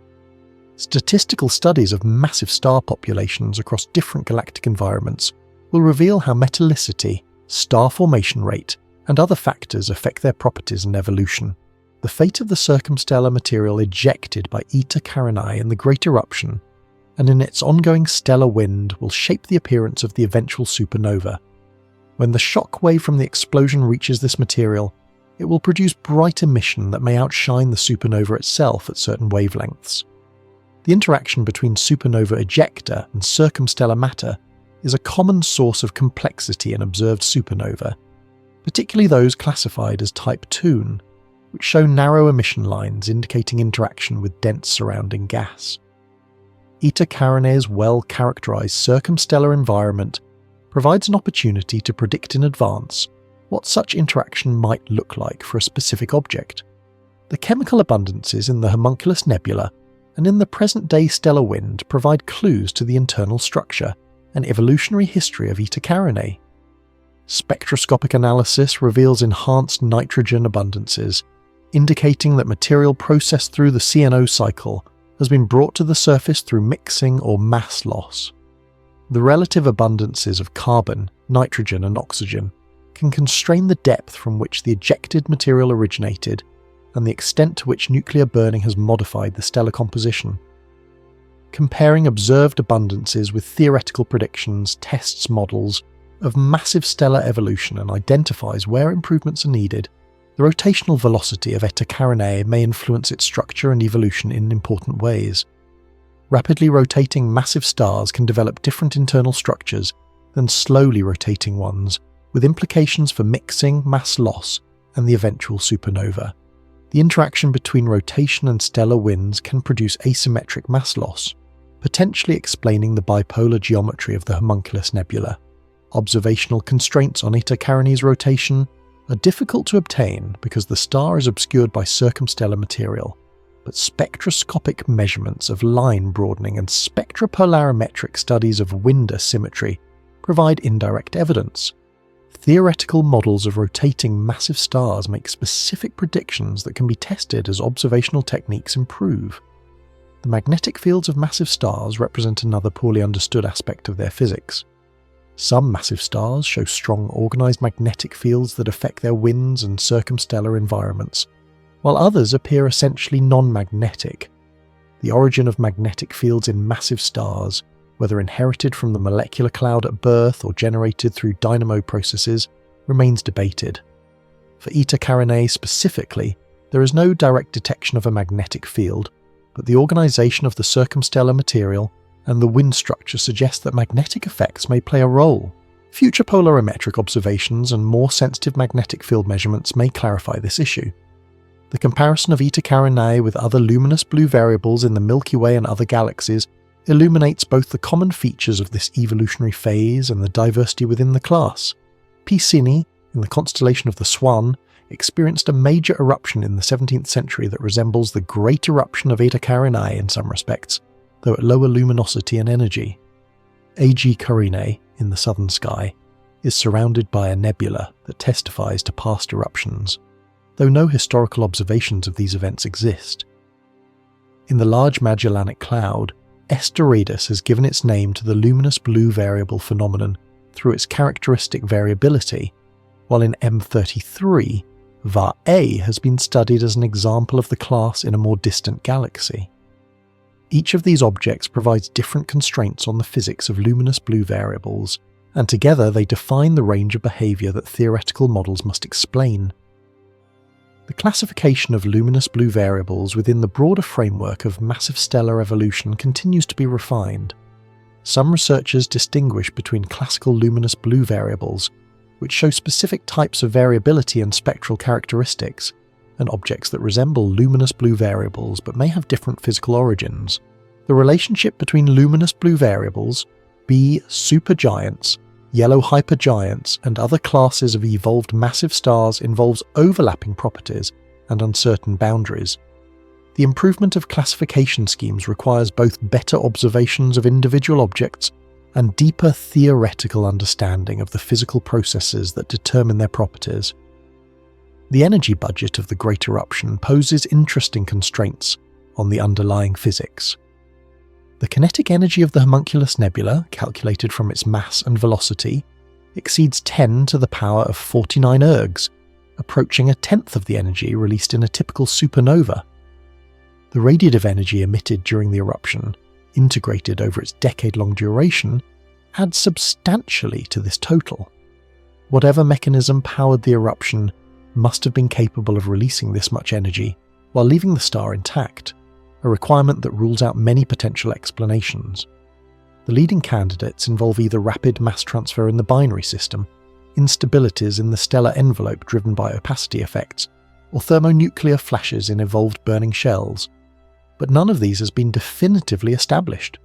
Statistical studies of massive star populations across different galactic environments will reveal how metallicity, star formation rate, and other factors affect their properties and evolution. The fate of the circumstellar material ejected by Eta Carinae in the Great Eruption, and in its ongoing stellar wind, will shape the appearance of the eventual supernova. When the shock wave from the explosion reaches this material, it will produce bright emission that may outshine the supernova itself at certain wavelengths. The interaction between supernova ejecta and circumstellar matter is a common source of complexity in observed supernova, particularly those classified as type Toon, which show narrow emission lines indicating interaction with dense surrounding gas. Eta Carinae's well-characterized circumstellar environment provides an opportunity to predict in advance what such interaction might look like for a specific object. The chemical abundances in the Homunculus Nebula and in the present-day stellar wind provide clues to the internal structure and evolutionary history of Eta Carinae. Spectroscopic analysis reveals enhanced nitrogen abundances, indicating that material processed through the CNO cycle has been brought to the surface through mixing or mass loss. The relative abundances of carbon, nitrogen, and oxygen can constrain the depth from which the ejected material originated and the extent to which nuclear burning has modified the stellar composition. Comparing observed abundances with theoretical predictions tests models of massive stellar evolution and identifies where improvements are needed. The rotational velocity of Eta Carinae may influence its structure and evolution in important ways. Rapidly rotating massive stars can develop different internal structures than slowly rotating ones, with implications for mixing, mass loss, and the eventual supernova. The interaction between rotation and stellar winds can produce asymmetric mass loss, potentially explaining the bipolar geometry of the Homunculus Nebula. Observational constraints on Eta Carinae's rotation are difficult to obtain because the star is obscured by circumstellar material, but spectroscopic measurements of line broadening and spectropolarimetric studies of wind asymmetry provide indirect evidence. Theoretical models of rotating massive stars make specific predictions that can be tested as observational techniques improve. The magnetic fields of massive stars represent another poorly understood aspect of their physics. Some massive stars show strong organized magnetic fields that affect their winds and circumstellar environments, while others appear essentially non-magnetic. The origin of magnetic fields in massive stars, whether inherited from the molecular cloud at birth or generated through dynamo processes, remains debated. For Eta Carinae specifically, there is no direct detection of a magnetic field, but the organization of the circumstellar material and the wind structure suggest that magnetic effects may play a role. Future polarimetric observations and more sensitive magnetic field measurements may clarify this issue. The comparison of Eta Carinae with other luminous blue variables in the Milky Way and other galaxies illuminates both the common features of this evolutionary phase and the diversity within the class. Piscini, in the constellation of the Swan, experienced a major eruption in the 17th century that resembles the Great Eruption of Eta Carinae in some respects, though at lower luminosity and energy. Eta Carinae, in the southern sky, is surrounded by a nebula that testifies to past eruptions, though no historical observations of these events exist. In the Large Magellanic Cloud, Doradus has given its name to the luminous blue variable phenomenon through its characteristic variability, while in M33, VAR A has been studied as an example of the class in a more distant galaxy. Each of these objects provides different constraints on the physics of luminous blue variables, and together they define the range of behaviour that theoretical models must explain. The classification of luminous blue variables within the broader framework of massive stellar evolution continues to be refined. Some researchers distinguish between classical luminous blue variables, which show specific types of variability and spectral characteristics, and objects that resemble luminous blue variables but may have different physical origins. The relationship between luminous blue variables, B supergiants, yellow hypergiants, and other classes of evolved massive stars involves overlapping properties and uncertain boundaries. The improvement of classification schemes requires both better observations of individual objects and deeper theoretical understanding of the physical processes that determine their properties. The energy budget of the Great Eruption poses interesting constraints on the underlying physics. The kinetic energy of the Homunculus Nebula, calculated from its mass and velocity, exceeds 10 to the power of 49 ergs, approaching a tenth of the energy released in a typical supernova. The radiative energy emitted during the eruption, integrated over its decade-long duration, adds substantially to this total. Whatever mechanism powered the eruption must have been capable of releasing this much energy while leaving the star intact, a requirement that rules out many potential explanations. The leading candidates involve either rapid mass transfer in the binary system, instabilities in the stellar envelope driven by opacity effects, or thermonuclear flashes in evolved burning shells, but none of these has been definitively established.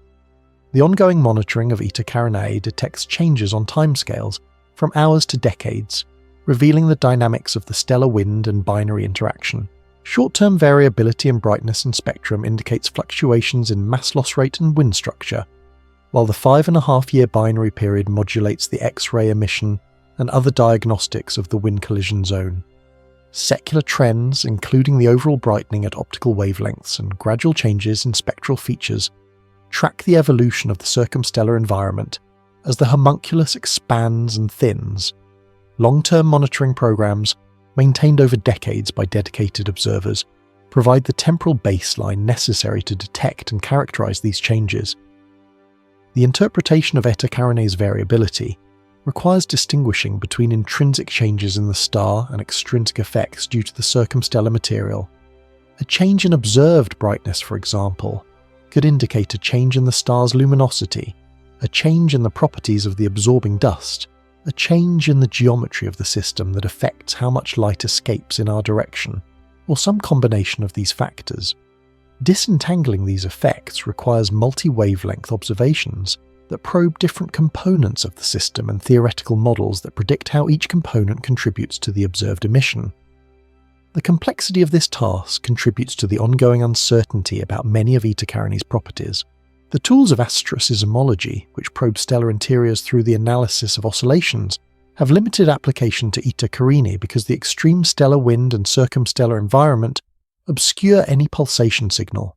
The ongoing monitoring of Eta Carinae detects changes on timescales from hours to decades, revealing the dynamics of the stellar wind and binary interaction. Short-term variability in brightness and spectrum indicates fluctuations in mass loss rate and wind structure, while the 5.5-year binary period modulates the X-ray emission and other diagnostics of the wind collision zone. Secular trends, including the overall brightening at optical wavelengths and gradual changes in spectral features, track the evolution of the circumstellar environment as the homunculus expands and thins. Long-term monitoring programs, maintained over decades by dedicated observers, provide the temporal baseline necessary to detect and characterize these changes. The interpretation of Eta Carinae's variability requires distinguishing between intrinsic changes in the star and extrinsic effects due to the circumstellar material. A change in observed brightness, for example, could indicate a change in the star's luminosity, a change in the properties of the absorbing dust, a change in the geometry of the system that affects how much light escapes in our direction, or some combination of these factors. Disentangling these effects requires multi-wavelength observations that probe different components of the system and theoretical models that predict how each component contributes to the observed emission. The complexity of this task contributes to the ongoing uncertainty about many of Eta Carinae's properties. The tools of astroseismology, which probe stellar interiors through the analysis of oscillations, have limited application to Eta Carinae because the extreme stellar wind and circumstellar environment obscure any pulsation signal.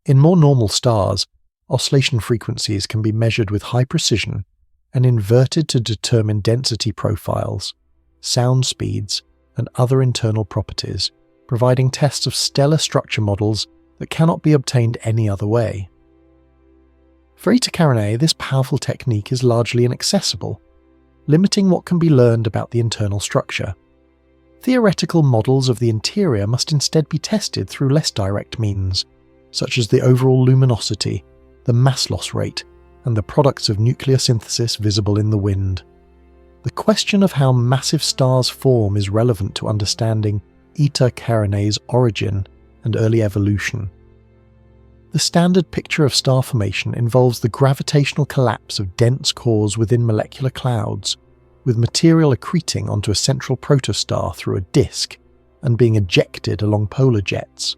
In more normal stars, oscillation frequencies can be measured with high precision and inverted to determine density profiles, sound speeds, and other internal properties, providing tests of stellar structure models that cannot be obtained any other way. For Eta Carinae, this powerful technique is largely inaccessible, limiting what can be learned about the internal structure. Theoretical models of the interior must instead be tested through less direct means, such as the overall luminosity, the mass loss rate, and the products of nuclear synthesis visible in the wind. The question of how massive stars form is relevant to understanding Eta Carinae's origin and early evolution. The standard picture of star formation involves the gravitational collapse of dense cores within molecular clouds, with material accreting onto a central protostar through a disk and being ejected along polar jets.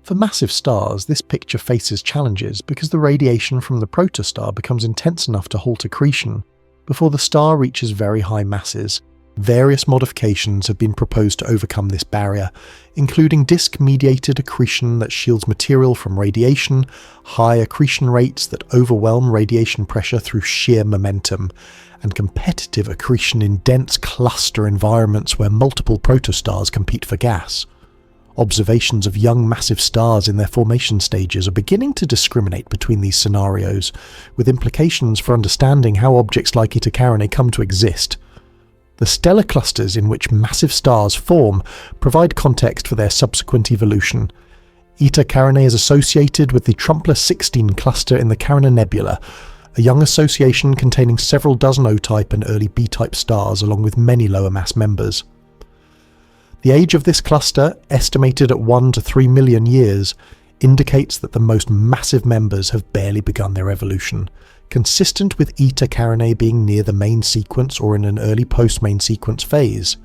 For massive stars, this picture faces challenges because the radiation from the protostar becomes intense enough to halt accretion before the star reaches very high masses, Various modifications have been proposed to overcome this barrier, including disk-mediated accretion that shields material from radiation, high accretion rates that overwhelm radiation pressure through sheer momentum, and competitive accretion in dense cluster environments where multiple protostars compete for gas. Observations of young massive stars in their formation stages are beginning to discriminate between these scenarios, with implications for understanding how objects like Eta Carinae come to exist. The stellar clusters in which massive stars form provide context for their subsequent evolution. Eta Carinae is associated with the Trumpler-16 cluster in the Carina Nebula, a young association containing several dozen O-type and early B-type stars along with many lower mass members. The age of this cluster, estimated at 1 to 3 million years, indicates that the most massive members have barely begun their evolution, consistent with Eta Carinae being near the main sequence or in an early post-main sequence phase.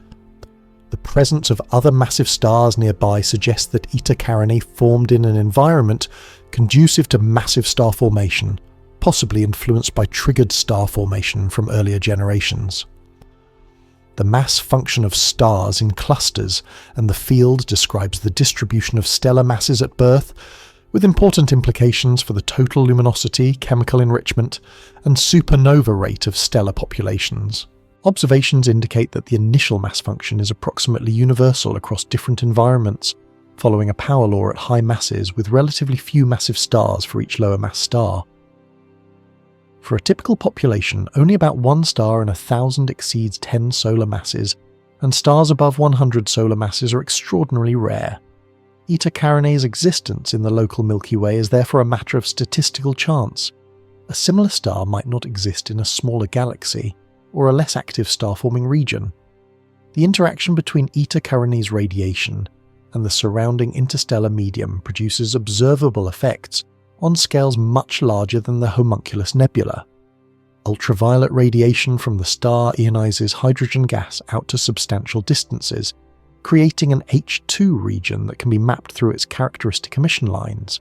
The presence of other massive stars nearby suggests that Eta Carinae formed in an environment conducive to massive star formation, possibly influenced by triggered star formation from earlier generations. The mass function of stars in clusters and the field describes the distribution of stellar masses at birth, with important implications for the total luminosity, chemical enrichment, and supernova rate of stellar populations. Observations indicate that the initial mass function is approximately universal across different environments, following a power law at high masses with relatively few massive stars for each lower mass star. For a typical population, only about 1 star in 1,000 exceeds 10 solar masses, and stars above 100 solar masses are extraordinarily rare. Eta Carinae's existence in the local Milky Way is therefore a matter of statistical chance. A similar star might not exist in a smaller galaxy, or a less active star-forming region. The interaction between Eta Carinae's radiation and the surrounding interstellar medium produces observable effects on scales much larger than the Homunculus Nebula. Ultraviolet radiation from the star ionizes hydrogen gas out to substantial distances, creating an H2 region that can be mapped through its characteristic emission lines.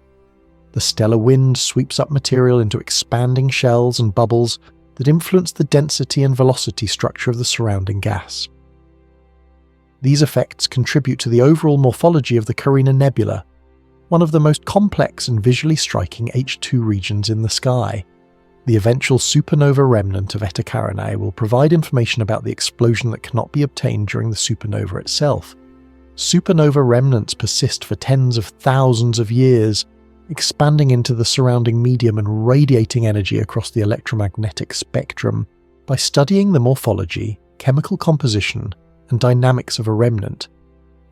The stellar wind sweeps up material into expanding shells and bubbles that influence the density and velocity structure of the surrounding gas. These effects contribute to the overall morphology of the Carina Nebula, one of the most complex and visually striking H2 regions in the sky. The eventual supernova remnant of Eta Carinae will provide information about the explosion that cannot be obtained during the supernova itself. Supernova remnants persist for tens of thousands of years, expanding into the surrounding medium and radiating energy across the electromagnetic spectrum. By studying the morphology, chemical composition, and dynamics of a remnant,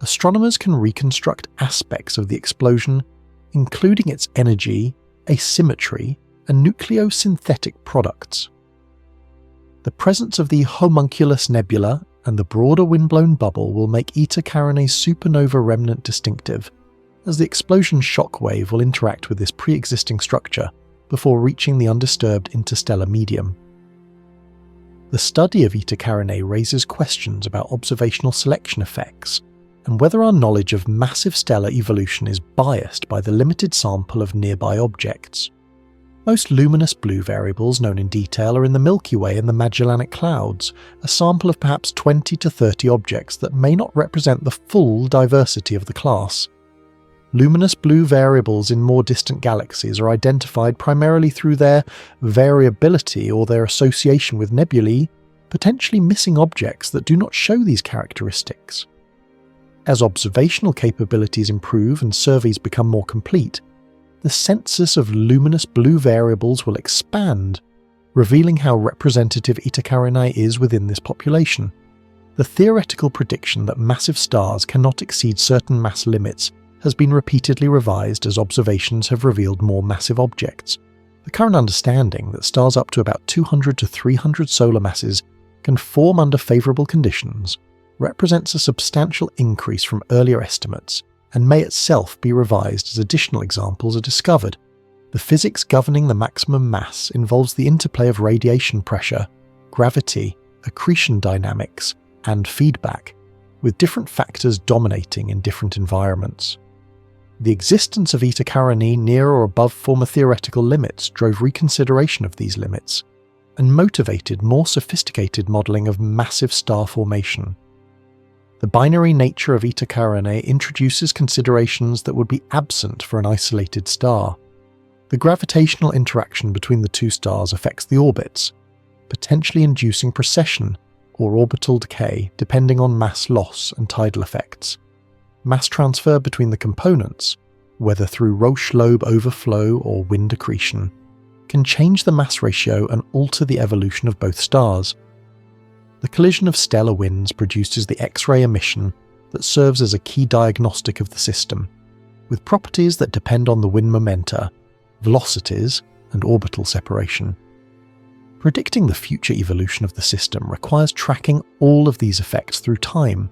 astronomers can reconstruct aspects of the explosion, including its energy, asymmetry, and nucleosynthetic products. The presence of the Homunculus Nebula and the broader windblown bubble will make Eta Carinae's supernova remnant distinctive, as the explosion shock wave will interact with this pre-existing structure before reaching the undisturbed interstellar medium. The study of Eta Carinae raises questions about observational selection effects, and whether our knowledge of massive stellar evolution is biased by the limited sample of nearby objects. Most luminous blue variables known in detail are in the Milky Way and the Magellanic Clouds, a sample of perhaps 20 to 30 objects that may not represent the full diversity of the class. Luminous blue variables in more distant galaxies are identified primarily through their variability or their association with nebulae, potentially missing objects that do not show these characteristics. As observational capabilities improve and surveys become more complete, the census of luminous blue variables will expand, revealing how representative Eta Carinae is within this population. The theoretical prediction that massive stars cannot exceed certain mass limits has been repeatedly revised as observations have revealed more massive objects. The current understanding that stars up to about 200 to 300 solar masses can form under favourable conditions represents a substantial increase from earlier estimates, and may itself be revised as additional examples are discovered. The physics governing the maximum mass involves the interplay of radiation pressure, gravity, accretion dynamics, and feedback, with different factors dominating in different environments. The existence of Eta Carinae near or above former theoretical limits drove reconsideration of these limits, and motivated more sophisticated modelling of massive star formation. The binary nature of Eta Carinae introduces considerations that would be absent for an isolated star. The gravitational interaction between the two stars affects the orbits, potentially inducing precession or orbital decay depending on mass loss and tidal effects. Mass transfer between the components, whether through Roche-Lobe overflow or wind accretion, can change the mass ratio and alter the evolution of both stars. The collision of stellar winds produces the X-ray emission that serves as a key diagnostic of the system, with properties that depend on the wind momenta, velocities, and orbital separation. Predicting the future evolution of the system requires tracking all of these effects through time,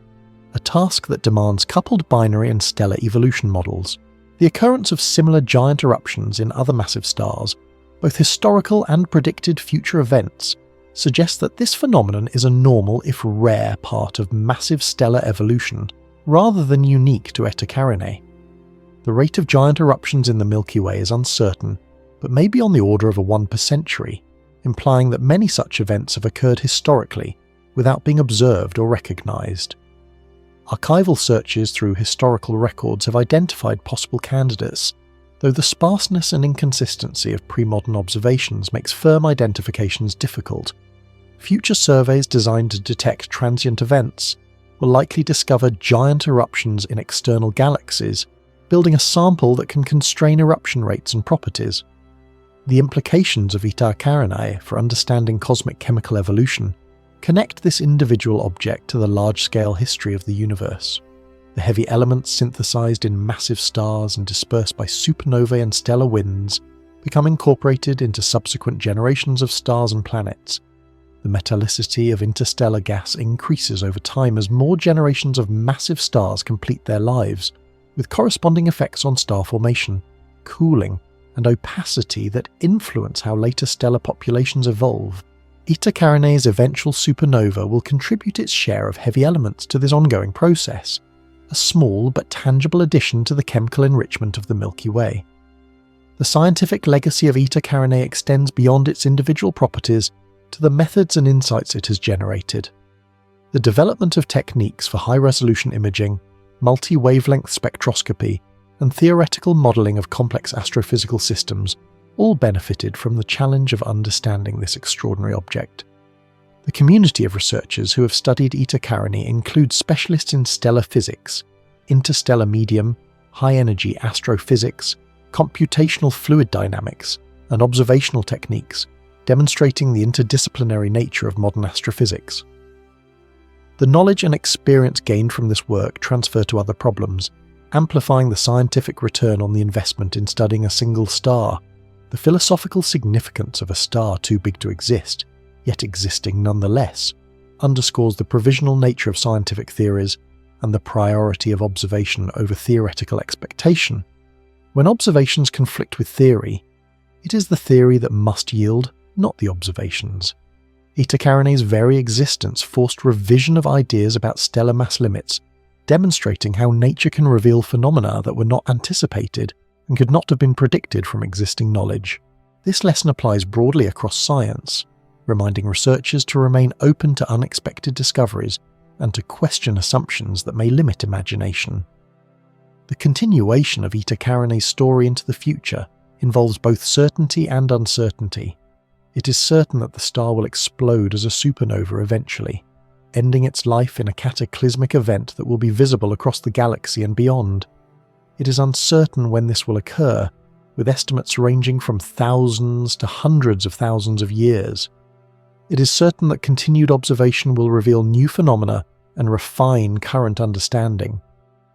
a task that demands coupled binary and stellar evolution models. The occurrence of similar giant eruptions in other massive stars, both historical and predicted future events, suggests that this phenomenon is a normal, if rare, part of massive stellar evolution, rather than unique to Eta Carinae. The rate of giant eruptions in the Milky Way is uncertain, but may be on the order of a 1 per century, implying that many such events have occurred historically, without being observed or recognised. Archival searches through historical records have identified possible candidates, though the sparseness and inconsistency of pre-modern observations makes firm identifications difficult. Future surveys designed to detect transient events will likely discover giant eruptions in external galaxies, building a sample that can constrain eruption rates and properties. The implications of Eta Carinae for understanding cosmic chemical evolution connect this individual object to the large-scale history of the universe. The heavy elements synthesized in massive stars and dispersed by supernovae and stellar winds become incorporated into subsequent generations of stars and planets. The metallicity of interstellar gas increases over time as more generations of massive stars complete their lives, with corresponding effects on star formation, cooling, and opacity that influence how later stellar populations evolve. Eta Carinae's eventual supernova will contribute its share of heavy elements to this ongoing process, a small but tangible addition to the chemical enrichment of the Milky Way. The scientific legacy of Eta Carinae extends beyond its individual properties to the methods and insights it has generated. The development of techniques for high-resolution imaging, multi-wavelength spectroscopy, and theoretical modelling of complex astrophysical systems all benefited from the challenge of understanding this extraordinary object. The community of researchers who have studied Eta Carinae includes specialists in stellar physics, interstellar medium, high-energy astrophysics, computational fluid dynamics, and observational techniques, demonstrating the interdisciplinary nature of modern astrophysics. The knowledge and experience gained from this work transfer to other problems, amplifying the scientific return on the investment in studying a single star, the philosophical significance of a star too big to exist, yet existing nonetheless, underscores the provisional nature of scientific theories and the priority of observation over theoretical expectation. When observations conflict with theory, it is the theory that must yield, not the observations. Eta Carinae's very existence forced revision of ideas about stellar mass limits, demonstrating how nature can reveal phenomena that were not anticipated and could not have been predicted from existing knowledge. This lesson applies broadly across science, reminding researchers to remain open to unexpected discoveries and to question assumptions that may limit imagination. The continuation of Eta Carinae's story into the future involves both certainty and uncertainty. It is certain that the star will explode as a supernova eventually, ending its life in a cataclysmic event that will be visible across the galaxy and beyond. It is uncertain when this will occur, with estimates ranging from thousands to hundreds of thousands of years. It is certain that continued observation will reveal new phenomena and refine current understanding.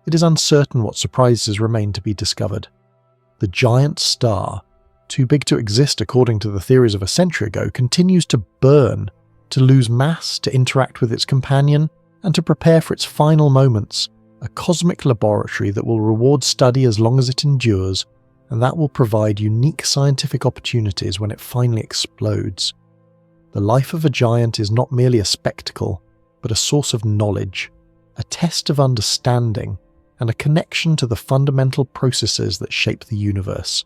It is uncertain what surprises remain to be discovered. The giant star, too big to exist according to the theories of a century ago, continues to burn, to lose mass, to interact with its companion, and to prepare for its final moments, a cosmic laboratory that will reward study as long as it endures, and that will provide unique scientific opportunities when it finally explodes. The life of a giant is not merely a spectacle, but a source of knowledge, a test of understanding, and a connection to the fundamental processes that shape the universe.